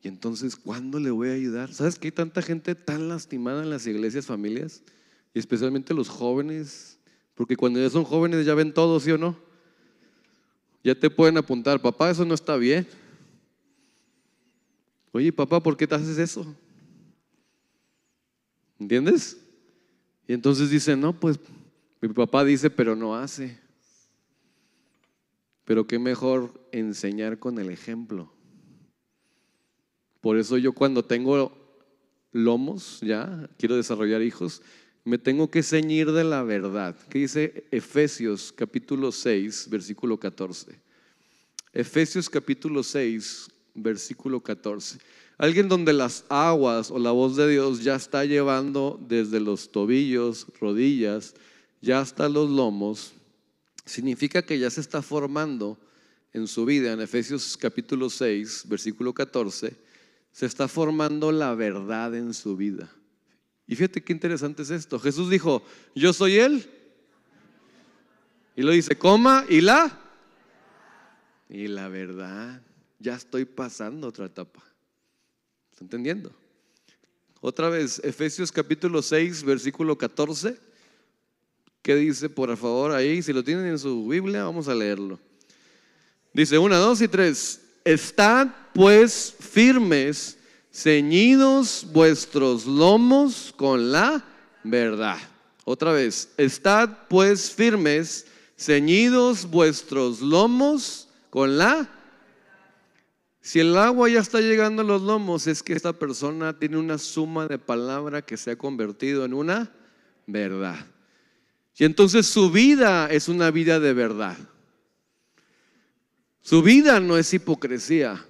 Y entonces, ¿cuándo le voy a ayudar? ¿Sabes que hay tanta gente tan lastimada en las iglesias, familias? Y especialmente los jóvenes, porque cuando ya son jóvenes ya ven todo, ¿sí o no? Ya te pueden apuntar, papá, eso no está bien. Oye, papá, ¿por qué te haces eso? ¿Entiendes? Y entonces dicen, no, pues mi papá dice, pero no hace. Pero qué mejor enseñar con el ejemplo. Por eso yo cuando tengo lomos, ya quiero desarrollar hijos, me tengo que ceñir de la verdad. ¿Qué dice Efesios capítulo 6, versículo 14? Efesios capítulo 6, versículo 14. Alguien donde las aguas o la voz de Dios ya está llevando desde los tobillos, rodillas, ya hasta los lomos, significa que ya se está formando en su vida. En Efesios capítulo 6, versículo 14, se está formando la verdad en su vida. Y fíjate qué interesante es esto. Jesús dijo, yo soy Él. Y lo dice, coma, y la verdad. Ya estoy pasando otra etapa. ¿Está entendiendo? Otra vez, Efesios capítulo 6, versículo 14. ¿Qué dice, por favor, ahí? Si lo tienen en su Biblia, vamos a leerlo. Dice 1, 2 y 3. Estad pues firmes, ceñidos vuestros lomos con la verdad. Otra vez, estad pues firmes, ceñidos vuestros lomos con la. Si el agua ya está llegando a los lomos, es que esta persona tiene una suma de palabra que se ha convertido en una verdad. Y entonces su vida es una vida de verdad. Su vida no es hipocresía.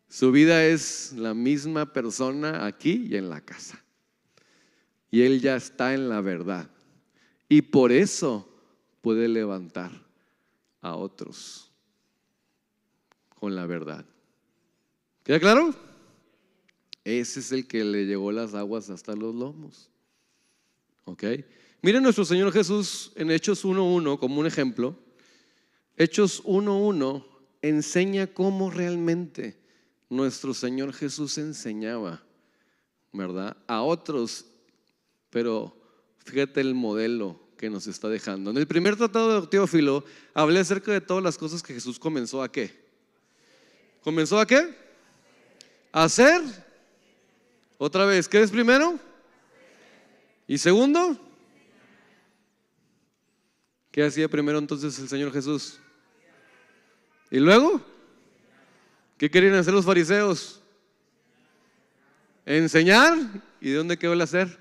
Su vida es la misma persona aquí y en la casa. Y él ya está en la verdad. Y por eso puede levantar a otros con la verdad. ¿Queda claro? Ese es el que le llevó las aguas hasta los lomos. ¿Ok? Miren nuestro Señor Jesús en Hechos 1:1 como un ejemplo. Hechos 1:1 enseña cómo realmente nuestro Señor Jesús enseñaba, ¿verdad? A otros, pero fíjate el modelo que nos está dejando. En el primer tratado de Teófilo hablé acerca de todas las cosas que Jesús comenzó a ¿qué? ¿Comenzó a qué? A hacer. Otra vez, ¿qué es primero? ¿Y segundo? ¿Qué hacía primero entonces el Señor Jesús? ¿Y luego? ¿Qué querían hacer los fariseos? Enseñar. ¿Y de dónde quedó el hacer?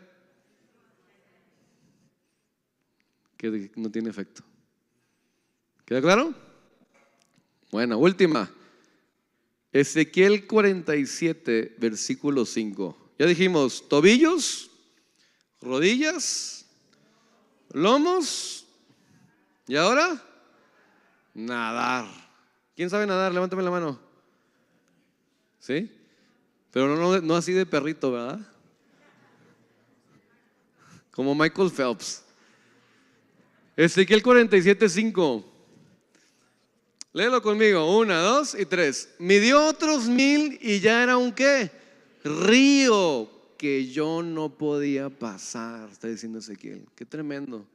Que no tiene efecto. ¿Queda claro? Bueno, última. Ezequiel 47, versículo 5. Ya dijimos, tobillos, rodillas, lomos. ¿Y ahora? Nadar. ¿Quién sabe nadar? Levántame la mano. ¿Sí? Pero no así de perrito, ¿verdad? Como Michael Phelps. Ezequiel 47:5. Léelo conmigo. 1, 2 y 3. Midió otros 1000 y ya era un ¿qué? Río que yo no podía pasar. Está diciendo Ezequiel. Qué tremendo.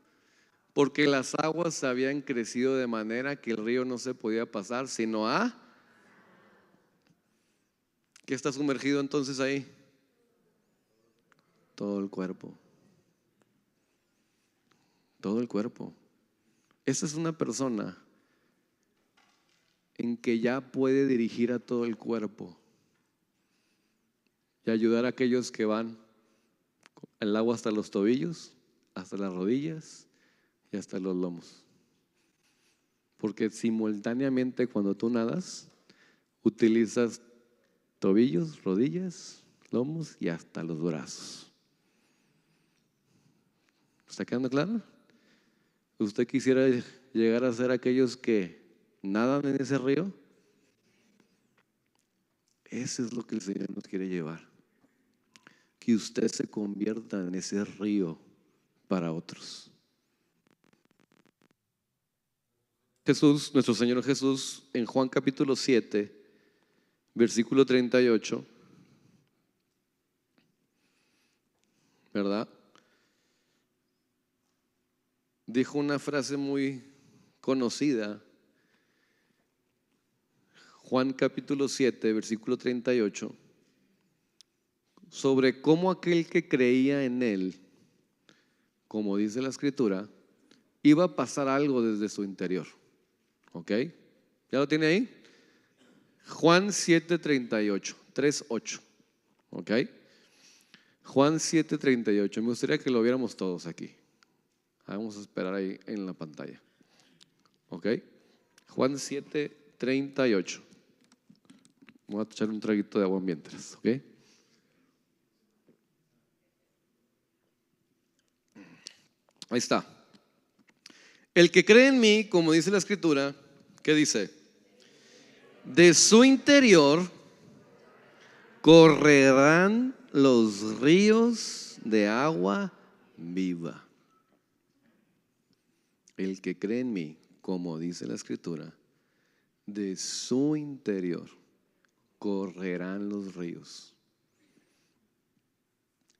Porque las aguas habían crecido de manera que el río no se podía pasar, sino a... ¿Qué está sumergido entonces ahí? Todo el cuerpo. Todo el cuerpo. Esa es una persona en que ya puede dirigir a todo el cuerpo y ayudar a aquellos que van el agua hasta los tobillos, hasta las rodillas y hasta los lomos. Porque simultáneamente cuando tú nadas, utilizas tobillos, rodillas, lomos y hasta los brazos. ¿Está quedando claro? ¿Usted quisiera llegar a ser aquellos que nadan en ese río? Eso es lo que el Señor nos quiere llevar. Que usted se convierta en ese río para otros. Jesús, nuestro Señor Jesús, en Juan capítulo 7, versículo 38, ¿verdad? Dijo una frase muy conocida. Juan capítulo 7, versículo 38, sobre cómo aquel que creía en Él, como dice la Escritura, iba a pasar algo desde su interior. ¿Ok? ¿Ya lo tiene ahí? Juan 7, 38, 3, 8. ¿Ok? Juan 7, 38. Me gustaría que lo viéramos todos aquí. Vamos a esperar ahí en la pantalla. ¿Ok? Juan 7, 38. Voy a echar un traguito de agua mientras. ¿Ok? Ahí está. El que cree en mí, como dice la Escritura, ¿qué dice? De su interior correrán los ríos de agua viva. El que cree en mí, como dice la Escritura, de su interior correrán los ríos.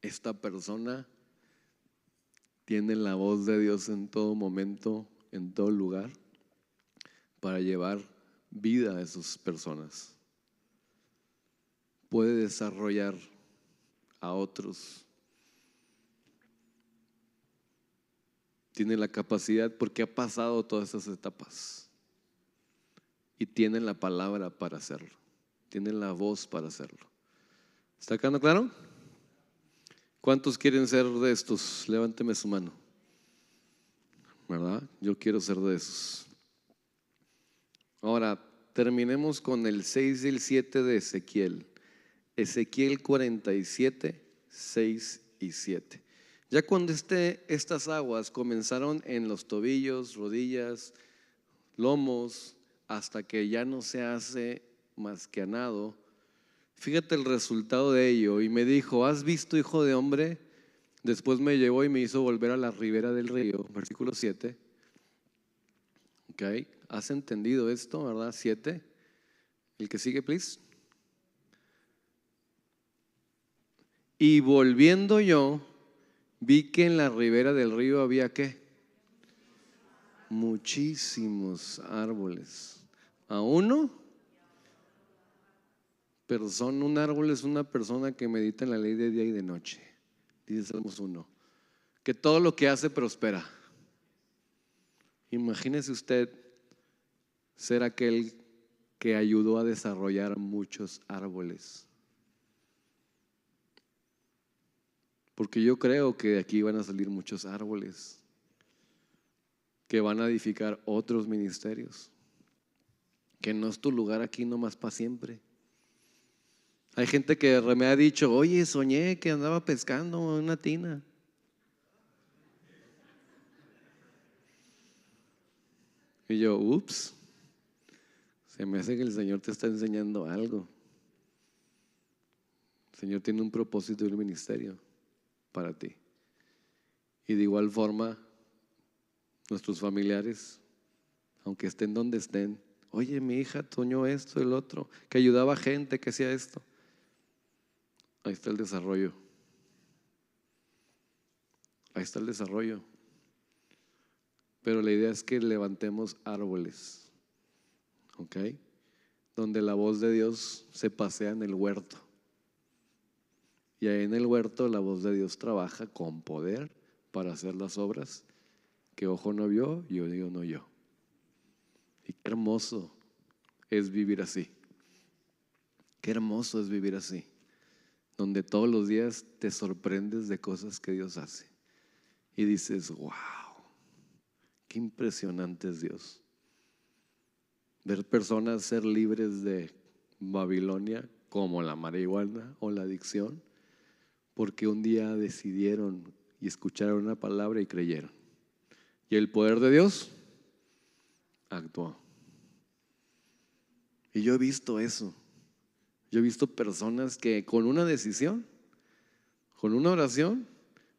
Esta persona tiene la voz de Dios en todo momento, en todo lugar, para llevar vida a esas personas. Puede desarrollar a otros. Tiene la capacidad porque ha pasado todas esas etapas y tiene la palabra para hacerlo, tiene la voz para hacerlo. ¿Está quedando claro? ¿Cuántos quieren ser de estos? Levánteme su mano. ¿Verdad? Yo quiero ser de esos. Ahora terminemos con el 6 y el 7 de Ezequiel. Ezequiel 47, 6 y 7. Ya cuando estas aguas comenzaron en los tobillos, rodillas, lomos, hasta que ya no se hace más que a nado, fíjate el resultado de ello. Y me dijo: ¿has visto, hijo de hombre? Después me llevó y me hizo volver a la ribera del río. Versículo 7. Ok, ¿has entendido esto, verdad? 7. El que sigue, please. Y volviendo yo, vi que en la ribera del río había ¿qué? Muchísimos árboles. ¿A uno? Un árbol es una persona que medita en la ley de día y de noche. Dice Salmos 1. Que todo lo que hace prospera. Imagínese usted ser aquel que ayudó a desarrollar muchos árboles. Porque yo creo que de aquí van a salir muchos árboles que van a edificar otros ministerios. Que no es tu lugar aquí nomás para siempre. Hay gente que me ha dicho: oye, soñé que andaba pescando en una tina. Y yo, ups, se me hace que el Señor te está enseñando algo. El Señor tiene un propósito y un ministerio para ti. Y de igual forma, nuestros familiares, aunque estén donde estén. Oye, mi hija soñó esto, el otro, que ayudaba a gente, que hacía esto. Ahí está el desarrollo. Ahí está el desarrollo. Pero la idea es que levantemos árboles, ¿ok? Donde la voz de Dios se pasea en el huerto. Y ahí en el huerto la voz de Dios trabaja con poder para hacer las obras que ojo no vio y oído no oyó. Y qué hermoso es vivir así. Qué hermoso es vivir así, donde todos los días te sorprendes de cosas que Dios hace y dices, wow, qué impresionante es Dios. Ver personas ser libres de Babilonia, como la marihuana o la adicción, porque un día decidieron y escucharon una palabra y creyeron. Y el poder de Dios actuó. Y yo he visto eso. Yo he visto personas que con una decisión, con una oración,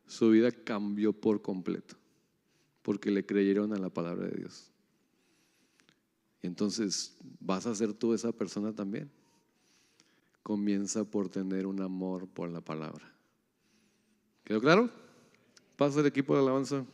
su vida cambió por completo, porque le creyeron a la palabra de Dios. Y entonces, ¿vas a ser tú esa persona también? Comienza por tener un amor por la palabra. ¿Quedó claro? Pasa el equipo de alabanza.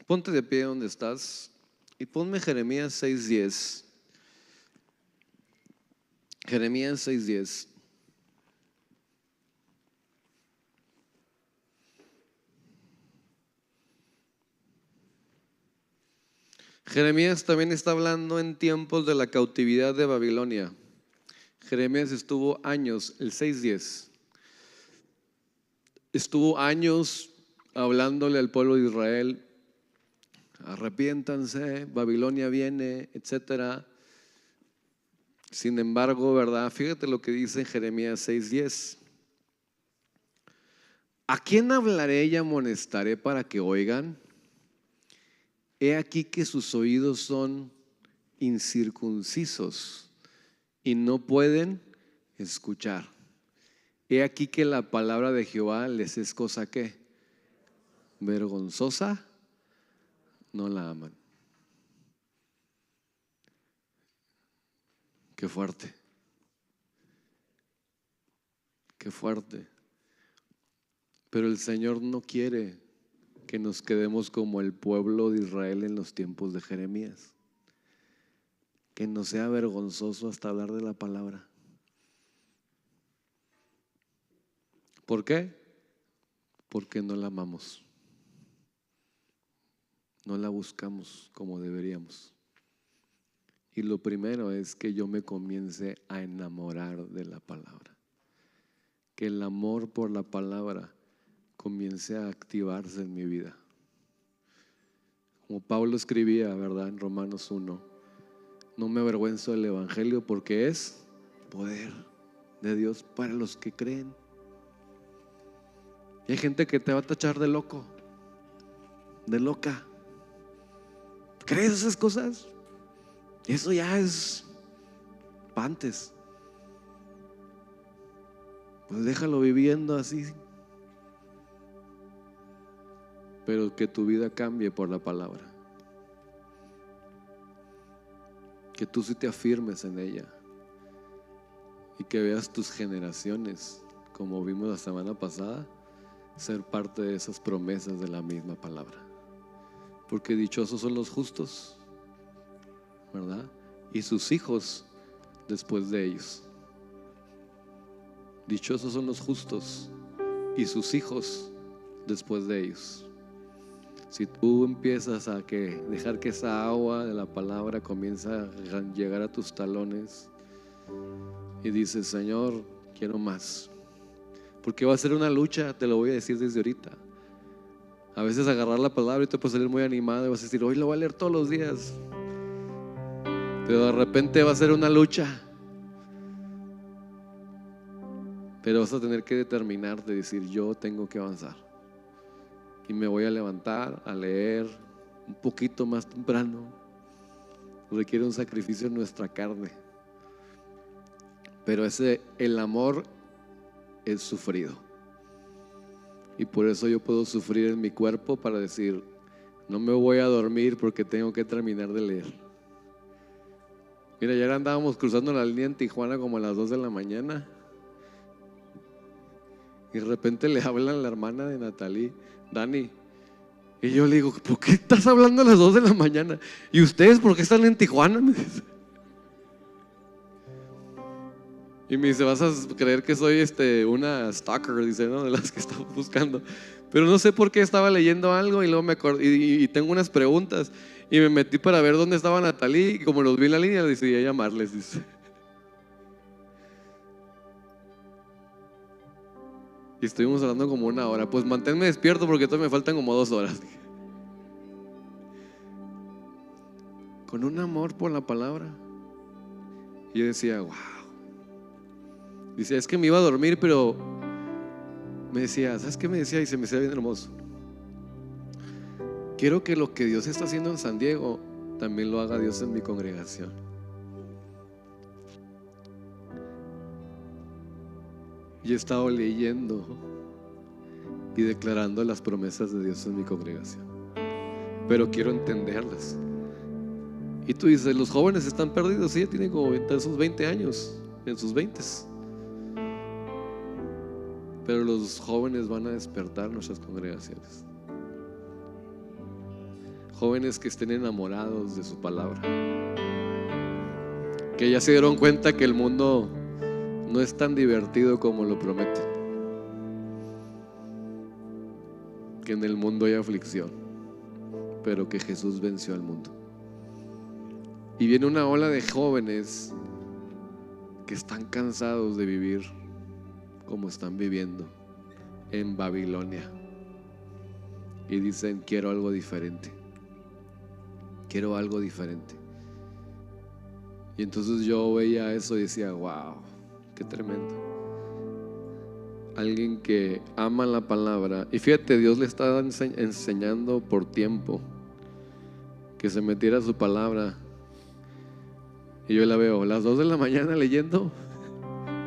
Ponte de pie donde estás y ponme Jeremías 6:10. Jeremías 6:10. Jeremías también está hablando en tiempos de la cautividad de Babilonia. Jeremías estuvo años, el 6:10, estuvo años hablándole al pueblo de Israel: arrepiéntanse, Babilonia viene, etcétera. Sin embargo, ¿verdad? Fíjate lo que dice en Jeremías 6:10. ¿A quién hablaré y amonestaré para que oigan? He aquí que sus oídos son incircuncisos y no pueden escuchar. He aquí que la palabra de Jehová les es cosa ¿qué? Vergonzosa, no la aman. Qué fuerte. Qué fuerte. Pero el Señor no quiere que nos quedemos como el pueblo de Israel en los tiempos de Jeremías. Que nos sea vergonzoso hasta hablar de la palabra. ¿Por qué? Porque no la amamos. No la buscamos como deberíamos. Y lo primero es que yo me comience a enamorar de la palabra. Que el amor por la palabra comience a activarse en mi vida. Como Pablo escribía, ¿verdad? En Romanos 1: no me avergüenzo del evangelio porque es poder de Dios para los que creen. Y hay gente que te va a tachar de loco, de loca. ¿Crees esas cosas? Eso ya es antes. Pues déjalo viviendo así. Pero que tu vida cambie por la palabra. Que tú sí te afirmes en ella. Y que veas tus generaciones, como vimos la semana pasada, ser parte de esas promesas de la misma palabra. Porque dichosos son los justos, ¿verdad? Y sus hijos después de ellos. Dichosos son los justos y sus hijos después de ellos. Si tú empiezas a dejar que esa agua de la palabra comience a llegar a tus talones y dices: Señor, quiero más. Porque va a ser una lucha, te lo voy a decir desde ahorita. A veces agarrar la palabra y te puedes salir muy animado y vas a decir: hoy lo voy a leer todos los días. Pero de repente va a ser una lucha. Pero vas a tener que determinarte, decir: yo tengo que avanzar. Y me voy a levantar a leer, un poquito más temprano. Requiere un sacrificio en nuestra carne. Pero el amor es sufrido. Y por eso yo puedo sufrir en mi cuerpo para decir, no me voy a dormir porque tengo que terminar de leer. Mira, ayer andábamos cruzando la línea en Tijuana como a las 2 de la mañana. Y de repente le hablan a la hermana de Natalie, Dani. Y yo le digo, ¿por qué estás hablando a las 2 de la mañana? ¿Y ustedes por qué están en Tijuana? Me dice. Y me dice, vas a creer que soy una stalker, dice, ¿no? De las que estaba buscando. Pero no sé por qué estaba leyendo algo y luego me acordé, y tengo unas preguntas. Y me metí para ver dónde estaba Natalie. Y como los vi en la línea, decidí llamarles, dice. Y estuvimos hablando como 1 hora. Pues manténme despierto porque todavía me faltan como 2 horas. Con un amor por la palabra. Y yo decía, wow. Dice, es que me iba a dormir, pero me decía, ¿sabes qué me decía? Y se me hacía bien hermoso. Quiero que lo que Dios está haciendo en San Diego también lo haga Dios en mi congregación. Y he estado leyendo y declarando las promesas de Dios en mi congregación, pero quiero entenderlas. Y tú dices, los jóvenes están perdidos. Sí, ya tienen como sus 20 años, en sus 20s. Pero los jóvenes van a despertar nuestras congregaciones. Jóvenes que estén enamorados de su palabra, que ya se dieron cuenta que el mundo no es tan divertido como lo prometen, que en el mundo hay aflicción, pero que Jesús venció al mundo. Y viene una ola de jóvenes que están cansados de vivir como están viviendo en Babilonia y dicen, quiero algo diferente. Quiero algo diferente. Y entonces yo veía eso y decía, wow, qué tremendo. Alguien que ama la palabra. Y fíjate, Dios le está enseñando por tiempo que se metiera su palabra. Y yo la veo a las 2 de la mañana leyendo,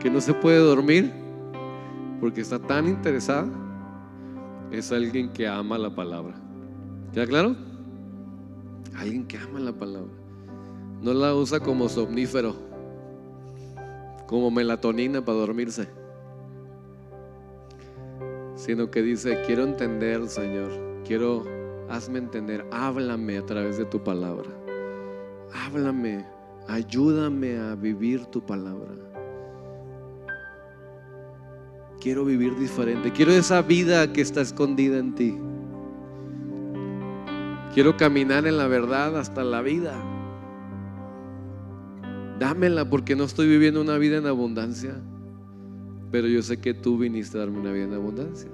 que no se puede dormir porque está tan interesada. Es alguien que ama la palabra. ¿Queda claro? Alguien que ama la palabra. No la usa como somnífero, como melatonina para dormirse, sino que dice, quiero entender, Señor, hazme entender, háblame a través de tu palabra. Háblame, ayúdame a vivir tu palabra. Quiero vivir diferente, quiero esa vida que está escondida en ti. Quiero caminar en la verdad hasta la vida. Dámela, porque no estoy viviendo una vida en abundancia, pero yo sé que tú viniste a darme una vida en abundancia.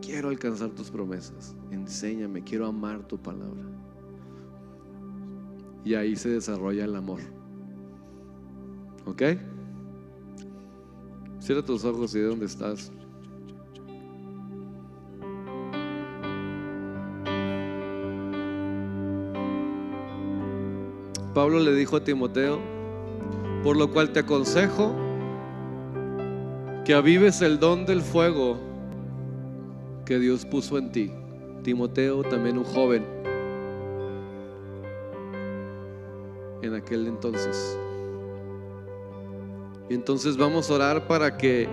Quiero alcanzar tus promesas. Enséñame, quiero amar tu palabra. Y ahí se desarrolla el amor. ¿Ok? Cierra tus ojos y de dónde estás. Pablo le dijo a Timoteo, por lo cual te aconsejo que avives el don del fuego que Dios puso en ti. Timoteo, también un joven en aquel entonces. Y entonces vamos a orar para que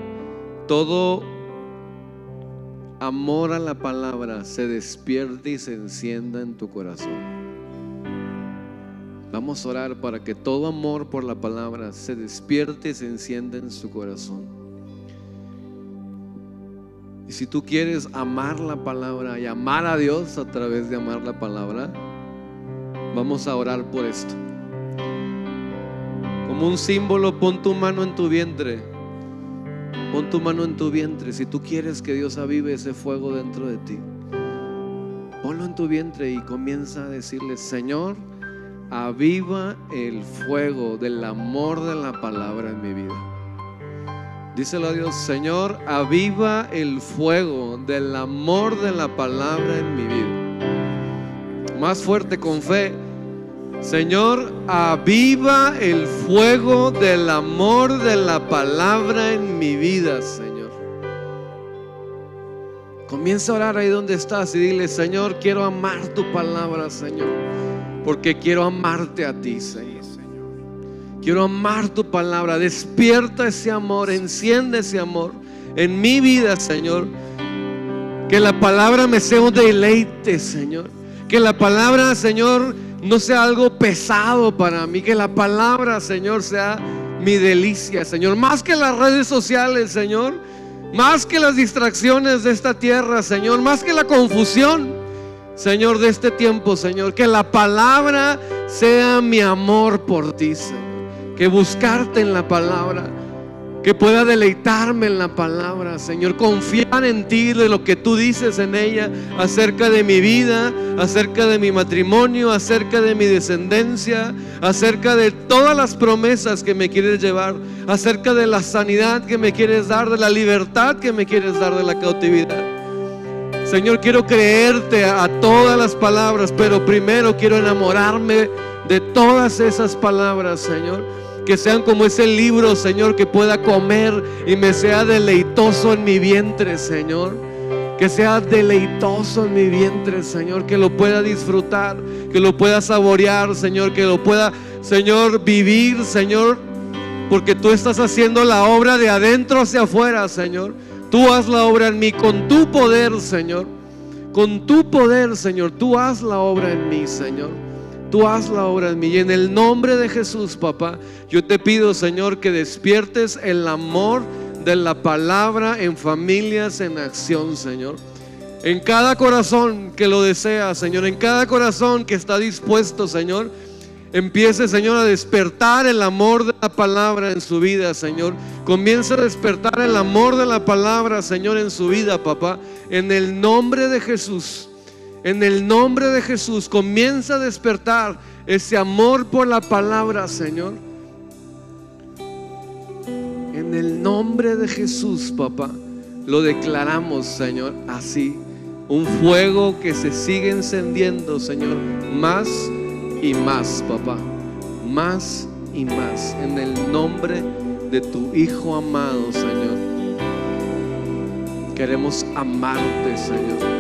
todo amor a la palabra se despierte y se encienda en tu corazón. Vamos a orar para que todo amor por la palabra se despierte y se encienda en su corazón. Y si tú quieres amar la palabra y amar a Dios a través de amar la palabra, vamos a orar por esto. Como un símbolo, pon tu mano en tu vientre. Pon tu mano en tu vientre. Si tú quieres que Dios avive ese fuego dentro de ti, ponlo en tu vientre y comienza a decirle, Señor, aviva el fuego del amor de la palabra en mi vida. Díselo a Dios, Señor, aviva el fuego del amor de la palabra en mi vida. más fuerte, con fe. Señor, aviva el fuego del amor de la palabra en mi vida, Señor. Comienza a orar ahí donde estás y dile: Señor, quiero amar tu palabra, Señor, porque quiero amarte a ti, Señor. Quiero amar tu palabra. Despierta ese amor, enciende ese amor en mi vida, Señor. Que la palabra me sea un deleite, Señor. Que la palabra, Señor, no sea algo pesado para mí. Que la palabra, Señor, sea mi delicia, Señor. Más que las redes sociales, Señor. Más que las distracciones de esta tierra, Señor. Más que la confusión, Señor, de este tiempo, Señor. Que la palabra sea mi amor por ti, Señor. Que buscarte en la palabra, que pueda deleitarme en la palabra, Señor. Confiar en ti, de lo que tú dices en ella, acerca de mi vida, acerca de mi matrimonio, acerca de mi descendencia, acerca de todas las promesas que me quieres llevar, acerca de la sanidad que me quieres dar, de la libertad que me quieres dar de la cautividad. Señor, quiero creerte a todas las palabras, pero primero quiero enamorarme de todas esas palabras, Señor. Que sean como ese libro, Señor, que pueda comer y me sea deleitoso en mi vientre, Señor. Que sea deleitoso en mi vientre, Señor. Que lo pueda disfrutar, que lo pueda saborear, Señor. Que lo pueda, Señor, vivir, Señor. Porque tú estás haciendo la obra de adentro hacia afuera, Señor. Tú haz la obra en mí con tu poder, Señor. Con tu poder, Señor. Tú haz la obra en mí, Señor. Tú haz la obra en mí. Y en el nombre de Jesús, papá, yo te pido, Señor, que despiertes el amor de la palabra en familias en acción, Señor. En cada corazón que lo desea, Señor. En cada corazón que está dispuesto, Señor. Empiece, Señor, a despertar el amor de la palabra en su vida, Señor. Comienza a despertar el amor de la palabra, Señor, en su vida, papá. En el nombre de Jesús. En el nombre de Jesús, comienza a despertar ese amor por la palabra, Señor. En el nombre de Jesús, papá, lo declaramos, Señor, así. Un fuego que se sigue encendiendo, Señor, más y más, papá. Más y más. En el nombre de tu Hijo amado, Señor. Queremos amarte, Señor.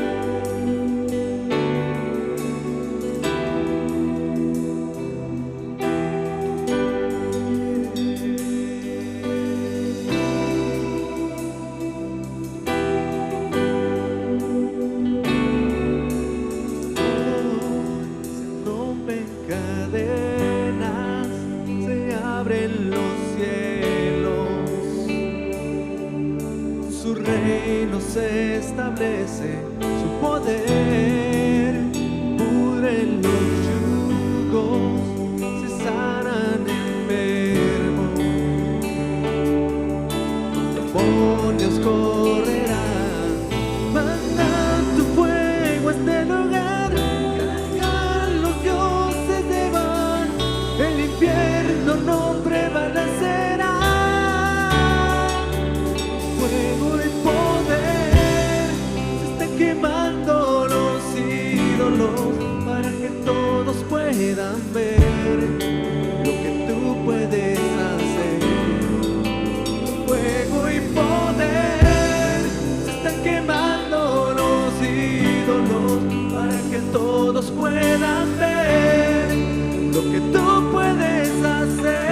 Se establece su poder, pudren los yugos, se sanan enfermos, demonios correrán. Manda tu fuego a este lugar, cargan los dioses se van, el infierno no prevalecerá. Fuego y poder quemando los ídolos para que todos puedan ver lo que tú puedes hacer. Fuego y poder se están quemando los ídolos para que todos puedan ver lo que tú puedes hacer.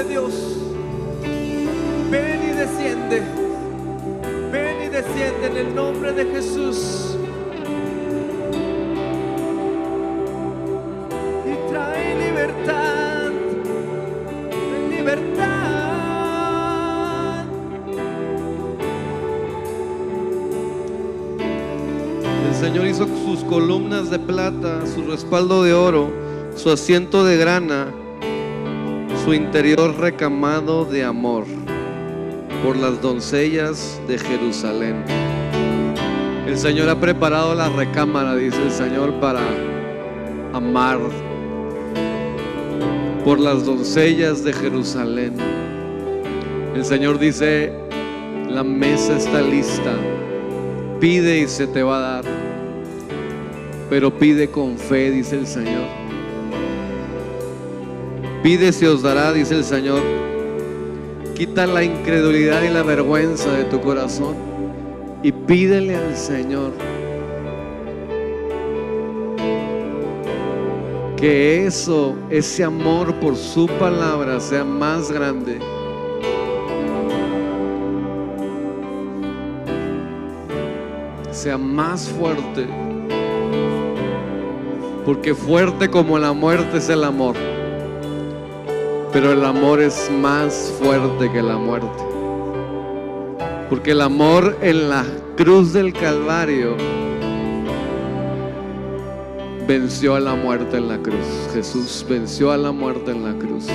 de Dios. Ven y desciende. Ven y desciende en el nombre de Jesús. Y trae libertad. Libertad. El Señor hizo sus columnas de plata, su respaldo de oro, su asiento de grana, su interior recamado de amor por las doncellas de Jerusalén. El Señor ha preparado la recámara, dice el Señor, para amar por las doncellas de Jerusalén. El Señor dice: la mesa está lista, pide y se te va a dar, pero pide con fe, dice el Señor. Pide y se os dará, dice el Señor. Quita la incredulidad y la vergüenza de tu corazón y pídele al Señor que ese amor por su palabra sea más grande. Sea más fuerte, porque fuerte como la muerte es el amor, pero el amor es más fuerte que la muerte, porque el amor en la cruz del Calvario venció a la muerte en la cruz. Jesús venció a la muerte en la cruz.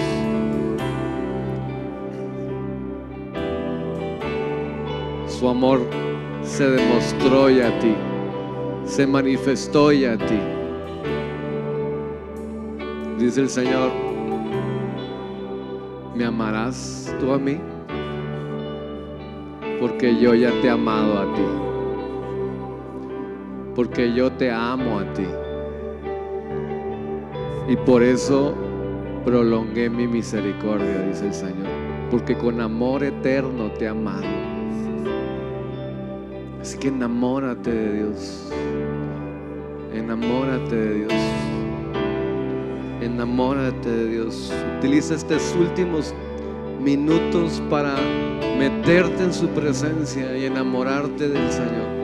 Su amor se demostró ya a ti, se manifestó ya a ti. Dice el Señor: ¿me amarás tú a mí? Porque yo ya te he amado a ti, porque yo te amo a ti, y por eso prolongué mi misericordia, dice el Señor, porque con amor eterno te he amado. Así que enamórate de Dios, enamórate de Dios, enamórate de Dios. Utiliza estos últimos minutos para meterte en su presencia y enamorarte del Señor.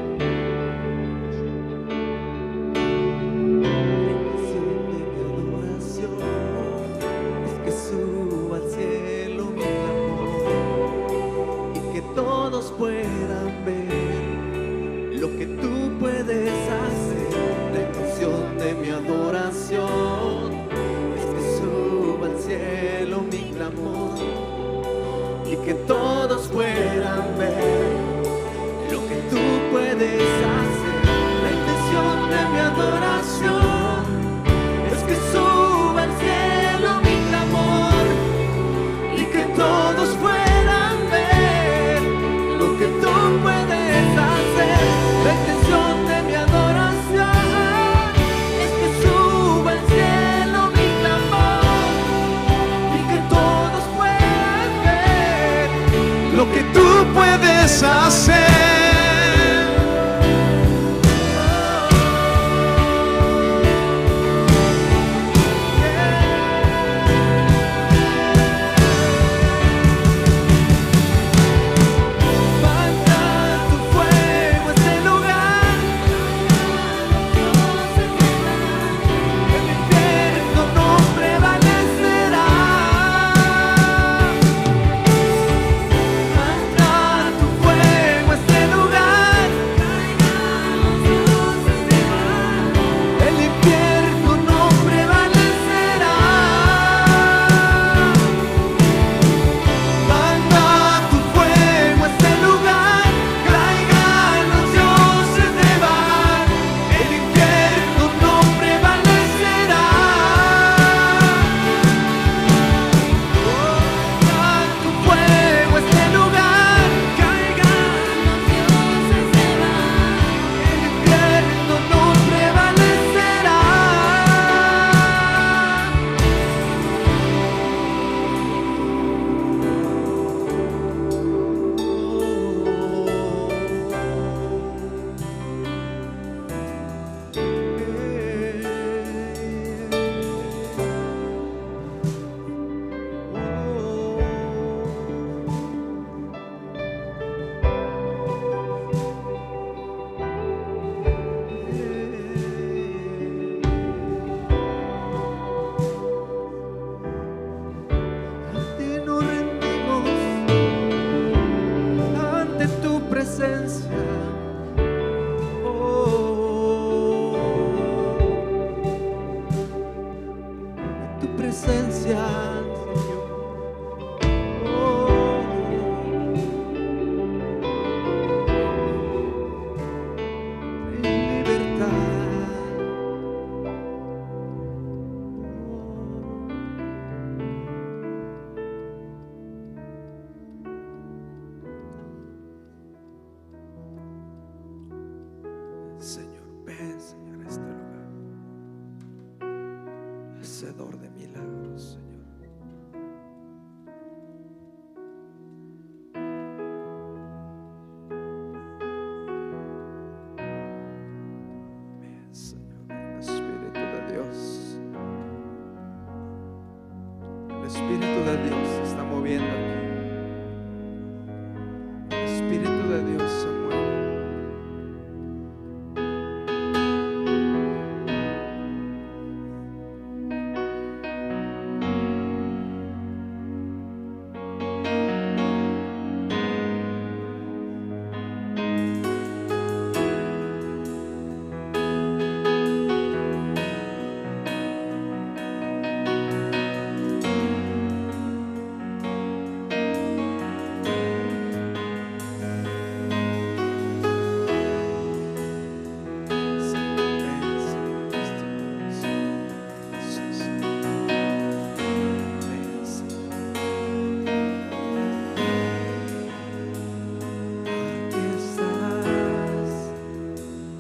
presencia, Señor. En libertad. Señor, ven, Señor, a este lugar, hacedor de milagros, Señor. Ven, Señor, ven, Espíritu de Dios. El Espíritu de Dios se está moviendo aquí. El Espíritu de Dios se mueve.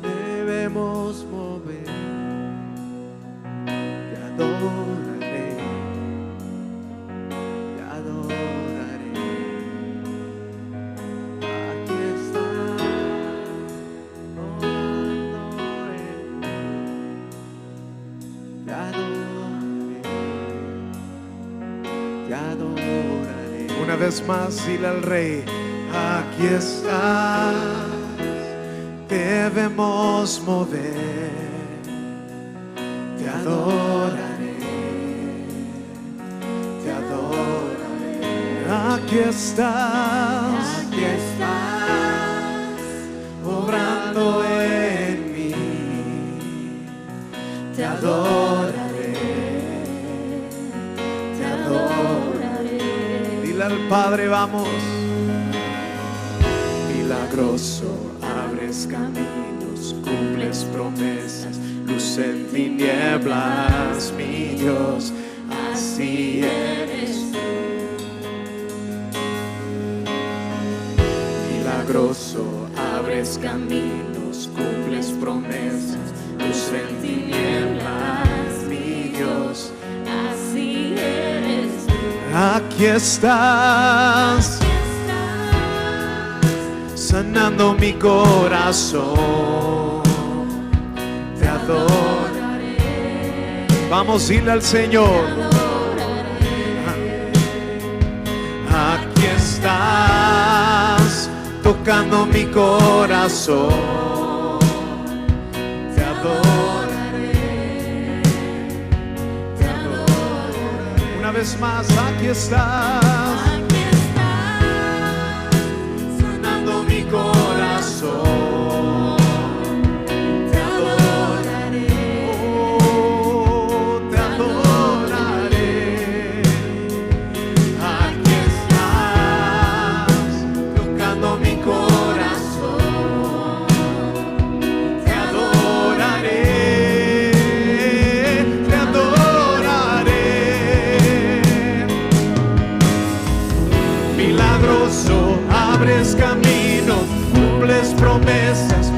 Debemos mover, te adoraré, te adoraré. Aquí estás, orando en mí, te adoraré, te adoraré. Una vez más, dile al Rey, aquí estás. Debemos mover, te adoraré, te adoraré. Aquí estás, obrando en mí, te adoraré, te adoraré. Dile al Padre, vamos. Milagroso, abres caminos, cumples promesas, luz en tinieblas, mi Dios, así eres tú. Milagroso, abres caminos, cumples promesas, luz en tinieblas, mi Dios, así eres tú. Aquí estás, sanando mi corazón, te adoraré. Vamos, dile al Señor, aquí estás, tocando mi corazón, te adoraré, te adoraré. Una vez más, aquí estás. Corazón, te adoraré, oh, te adoraré. Aquí estás, tocando mi corazón, te adoraré, te adoraré. Milagroso, abres camino, cumples promesas,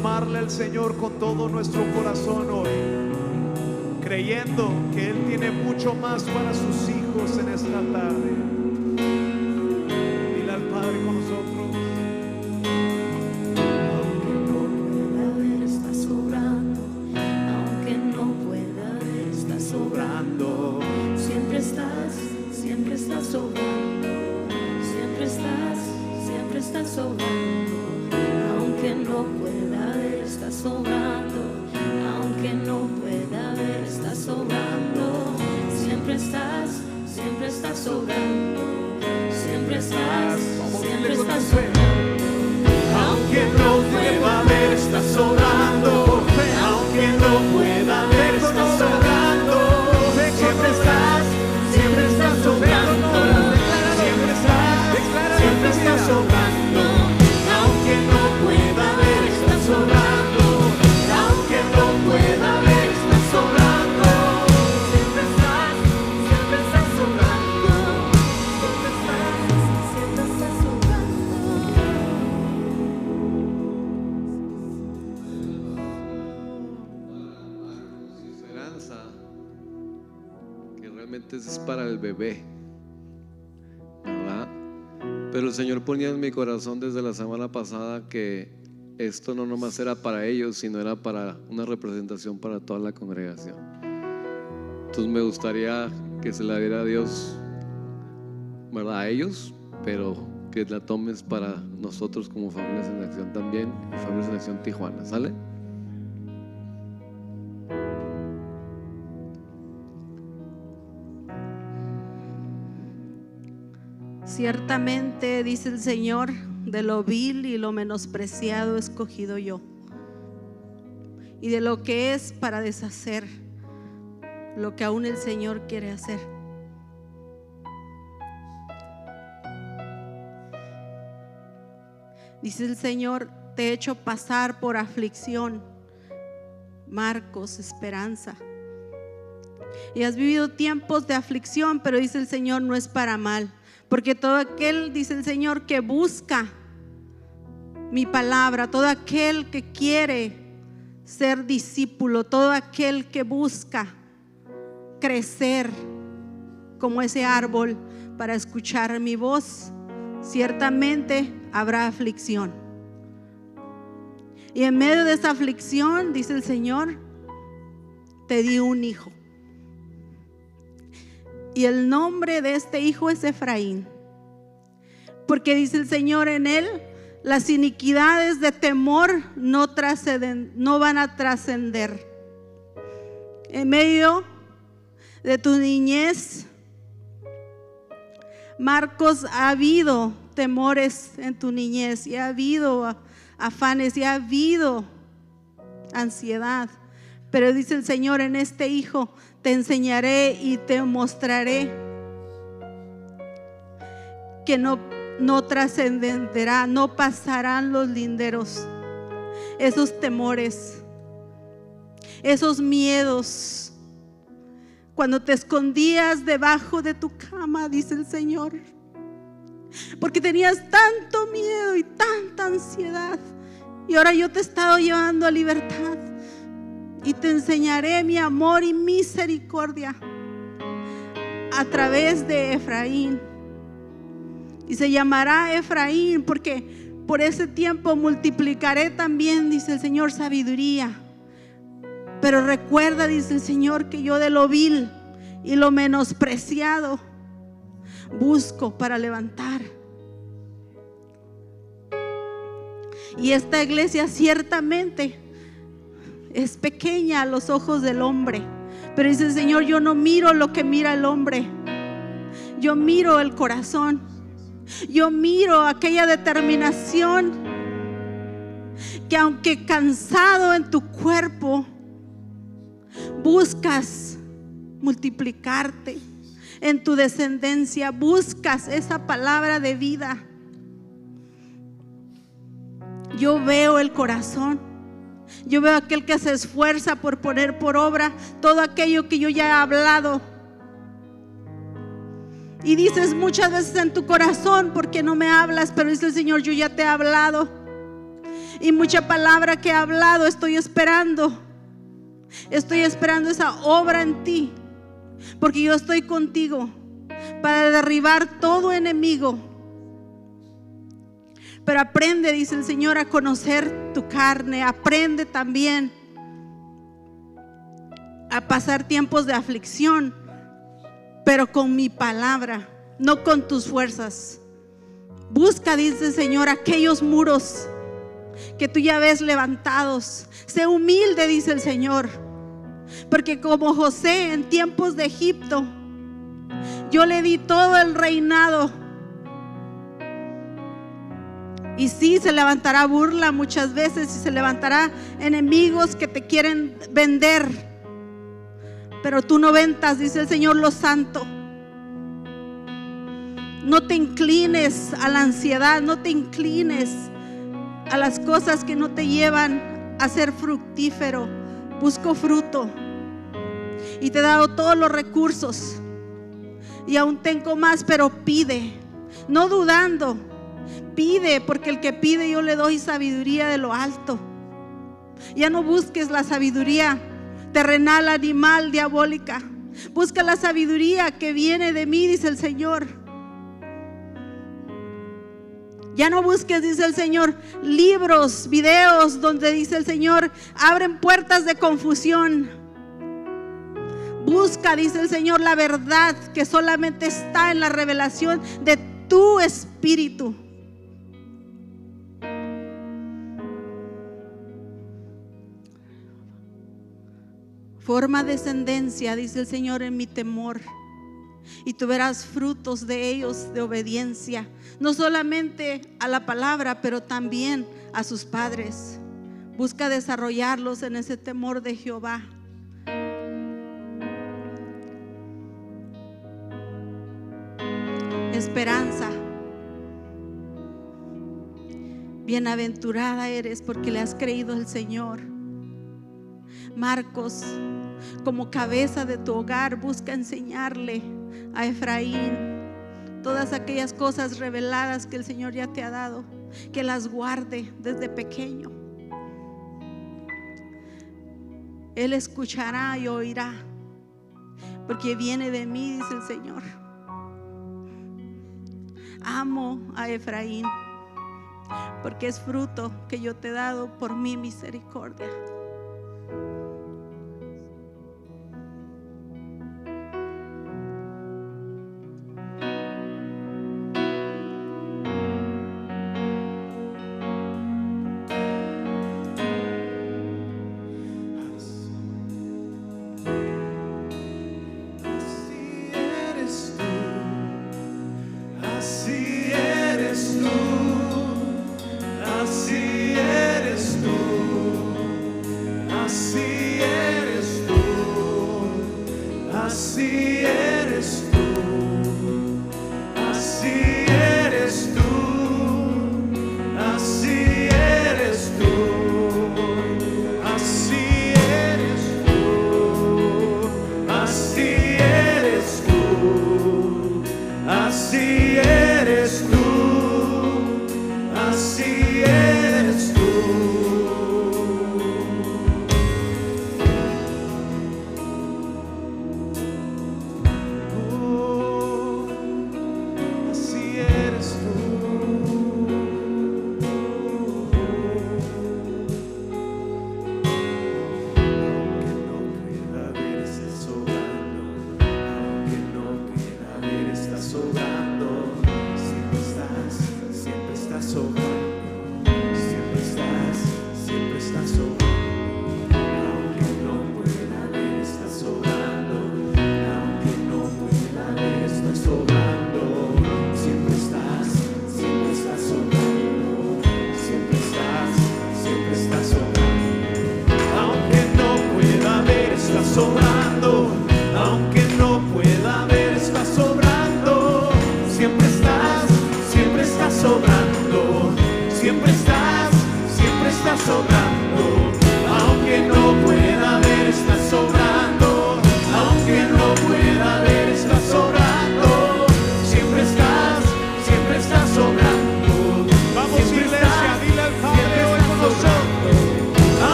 amarle al Señor con todo nuestro corazón hoy, creyendo que Él tiene mucho más para sus hijos en esta tarde. Dile al Padre con nosotros. Aunque no pueda ver, está sobrando. Aunque no pueda ver, está sobrando. Siempre estás sobrando. Siempre estás sobrando. Aunque no pueda ver, está sobrando. Aunque no pueda ver, está sobrando. Siempre estás sobrando. Siempre estás sobrando. Aunque no pueda ver, está sobrando. Aunque no pueda ver, está sobrando. Siempre estás sobrando. Siempre estás sobrando. Aunque no pueda ver, está sobrando. Aunque no pueda ver, está sobrando. Siempre estás sobrando. Siempre estás sobrando. Esperanza que realmente es para el bebé, ¿verdad? Pero el Señor ponía en mi corazón desde la semana pasada que esto no nomás era para ellos, sino era para una representación para toda la congregación. Entonces me gustaría que se la diera a Dios, ¿verdad? A ellos, pero que la tomes para nosotros como Familias en Acción también, Familias en Acción Tijuana, ¿sale? Ciertamente, dice el Señor, de lo vil y lo menospreciado he escogido yo, y de lo que es para deshacer lo que aún el Señor quiere hacer. Dice el Señor, te he hecho pasar por aflicción, Marcos, esperanza. Y has vivido tiempos de aflicción, pero dice el Señor, no es para mal. Porque todo aquel, dice el Señor, que busca mi palabra, todo aquel que quiere ser discípulo, todo aquel que busca crecer como ese árbol para escuchar mi voz, ciertamente habrá aflicción. Y en medio de esa aflicción, dice el Señor, te di un hijo. Y el nombre de este hijo es Efraín, porque dice el Señor, en él las iniquidades de temor no van a trascender. En medio de tu niñez, Marcos, ha habido temores en tu niñez, y ha habido afanes, y ha habido ansiedad. Pero dice el Señor, en este hijo te enseñaré y te mostraré que no trascenderá, no pasarán los linderos, esos temores, esos miedos. Cuando te escondías debajo de tu cama, dice el Señor, porque tenías tanto miedo y tanta ansiedad, y ahora yo te he estado llevando a libertad. Y te enseñaré mi amor y misericordia a través de Efraín. Y se llamará Efraín porque por ese tiempo multiplicaré también, dice el Señor, sabiduría. Pero recuerda, dice el Señor, que yo de lo vil y lo menospreciado busco para levantar. Y esta iglesia ciertamente es pequeña a los ojos del hombre, pero dice el Señor, yo no miro lo que mira el hombre, yo miro el corazón, yo miro aquella determinación que aunque cansado en tu cuerpo, buscas multiplicarte en tu descendencia, buscas esa palabra de vida. Yo veo el corazón. Yo veo aquel que se esfuerza por poner por obra todo aquello que yo ya he hablado. Y dices muchas veces en tu corazón, ¿por qué no me hablas? Pero dice el Señor, yo ya te he hablado. Y mucha palabra que he hablado, estoy esperando esa obra en ti, porque yo estoy contigo para derribar todo enemigo. Pero aprende, dice el Señor, a conocer tu carne. Aprende también a pasar tiempos de aflicción, pero con mi palabra, no con tus fuerzas. Busca, dice el Señor, aquellos muros que tú ya ves levantados. Sé humilde, dice el Señor, porque como José en tiempos de Egipto, yo le di todo el reinado. Y sí, se levantará burla muchas veces, y se levantará enemigos que te quieren vender, pero tú no ventas, dice el Señor, lo santo. No te inclines a la ansiedad, no te inclines a las cosas que no te llevan a ser fructífero. Busco fruto y te he dado todos los recursos y aún tengo más, pero pide, no dudando. Pide, porque el que pide yo le doy sabiduría de lo alto. Ya no busques la sabiduría terrenal, animal, diabólica. Busca la sabiduría que viene de mí, dice el Señor. Ya no busques, dice el Señor, libros, videos donde dice el Señor abren puertas de confusión. Busca, dice el Señor, la verdad que solamente está en la revelación de tu espíritu. Forma descendencia, dice el Señor, en mi temor, y tú verás frutos de ellos de obediencia, no solamente a la palabra, pero también a sus padres. Busca desarrollarlos en ese temor de Jehová. Esperanza. Bienaventurada eres porque le has creído al Señor. Marcos, como cabeza de tu hogar, busca enseñarle a Efraín todas aquellas cosas reveladas que el Señor ya te ha dado, que las guarde desde pequeño. Él escuchará y oirá, porque viene de mí, dice el Señor. Amo a Efraín, porque es fruto que yo te he dado por mi misericordia.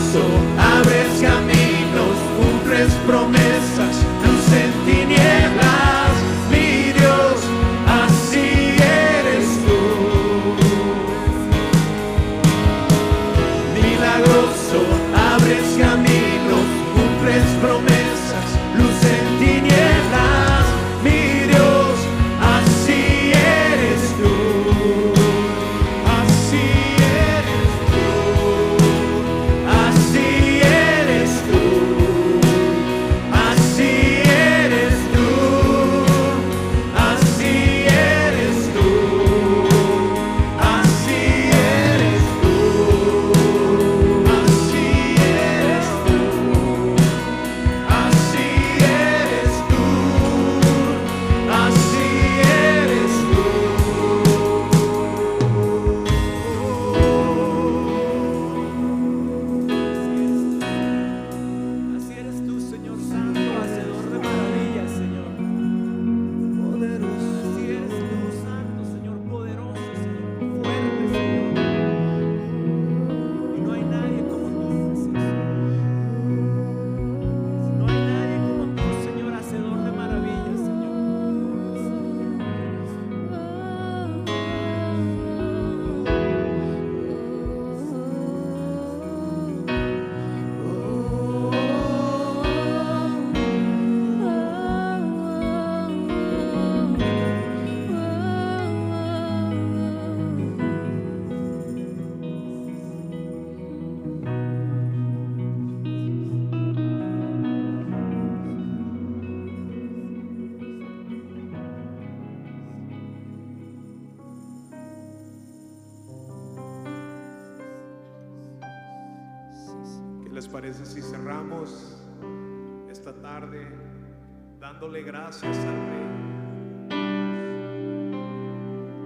milagroso, abres caminos, cumples promesas, luz en tinieblas, mi Dios, así eres tú. Milagroso, abres caminos, cumples promesas, luz en tinieblas, mi Dios, así eres tú. Así eres tú. Así eres tú. Así eres tú. Así eres tú. Así eres tú. Así eres tú. Así eres tú. Así eres tú. Así eres tú, Señor Santo, hacedor de maravillas, Señor. Poderoso. Así eres tú, Santo, Señor, poderoso, Señor, fuerte, Señor. Y no hay nadie como tú, Jesús. No hay nadie como tú, Señor, hacedor de maravillas, Señor. ¿Qué les parece si cerramos esta tarde dándole gracias al Rey?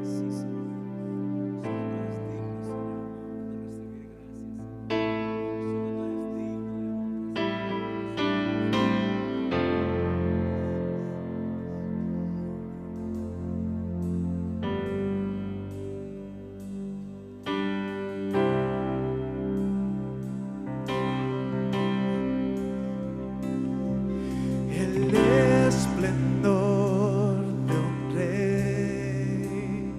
Sí, Señor. Solo tú eres digno, Señor, de recibir gracias. Solo tú eres digno de el esplendor de un rey,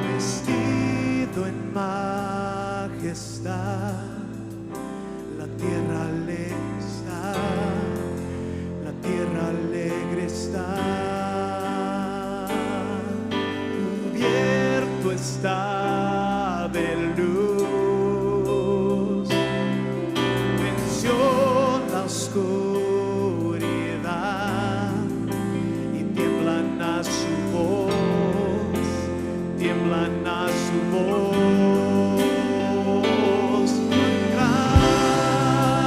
vestido en majestad, la tierra alegre está, la tierra alegre está, cubierto está de luz, venció la oscuridad y tiemblan a su voz, tiemblan a su voz. Cuán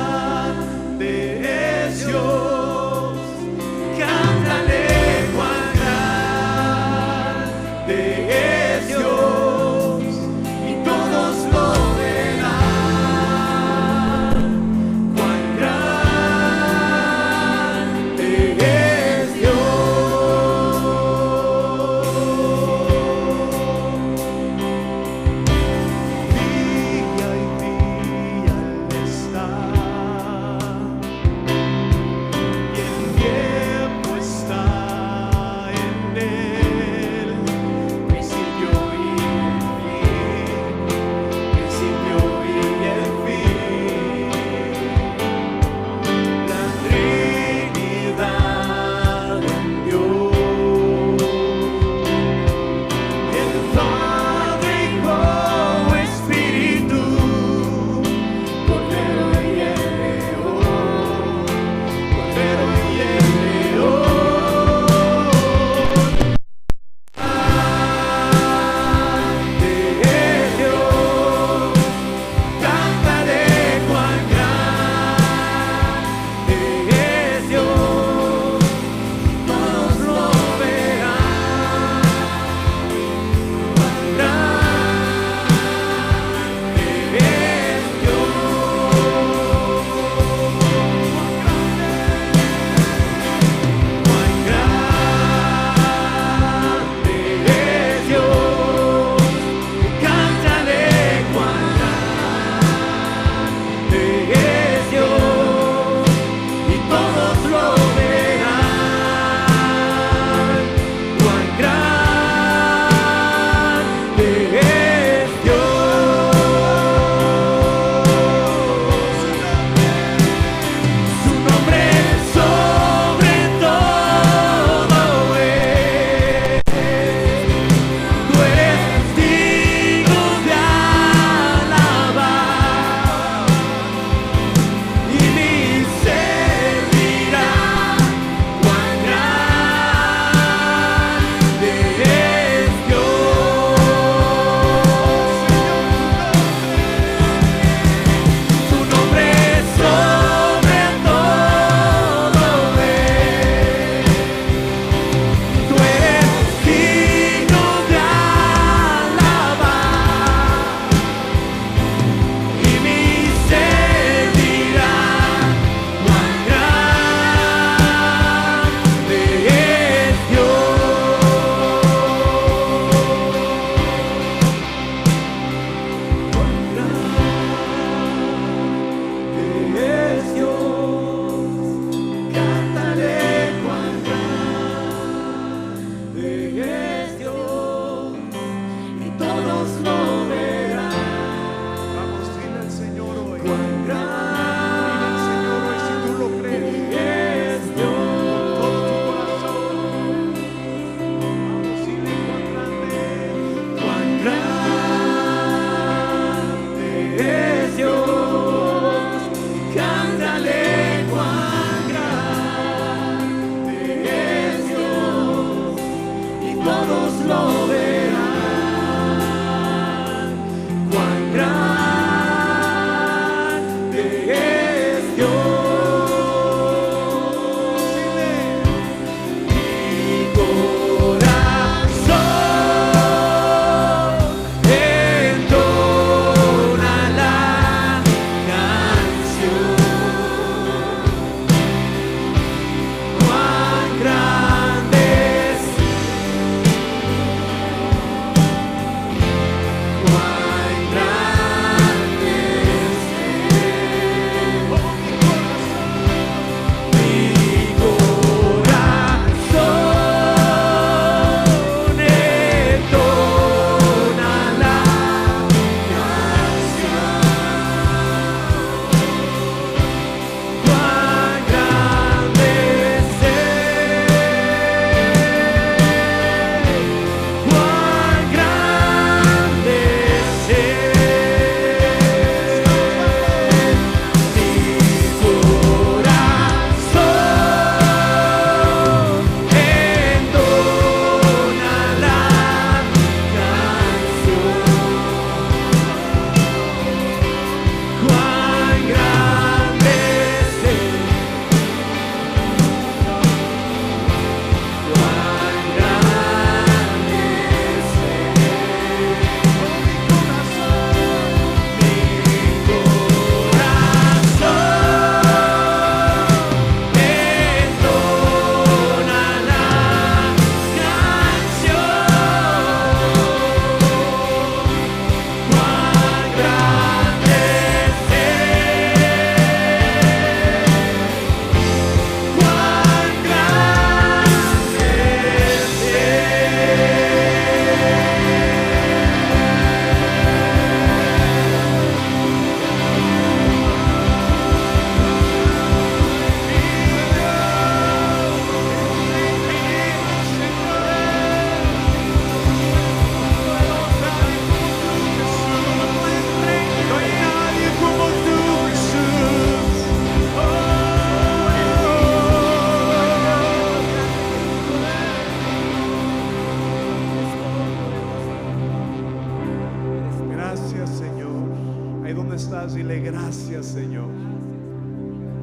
dándote gracias, Señor,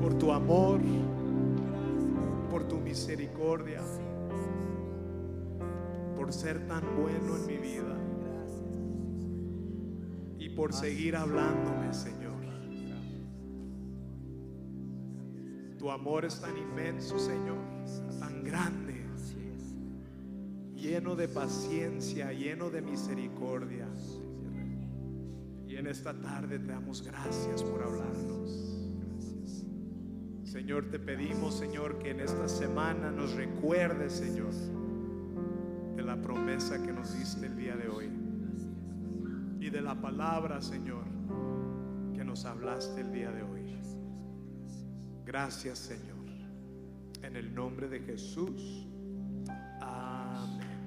por tu amor, por tu misericordia, por ser tan bueno en mi vida y por seguir hablándome, Señor. Tu amor es tan inmenso, Señor, tan grande, lleno de paciencia, lleno de misericordia. Y en esta tarde te damos gracias por hablarnos. Señor, te pedimos, Señor, que en esta semana nos recuerdes, Señor, de la promesa que nos diste el día de hoy y de la palabra, Señor, que nos hablaste el día de hoy. Gracias, Señor, en el nombre de Jesús. Amén.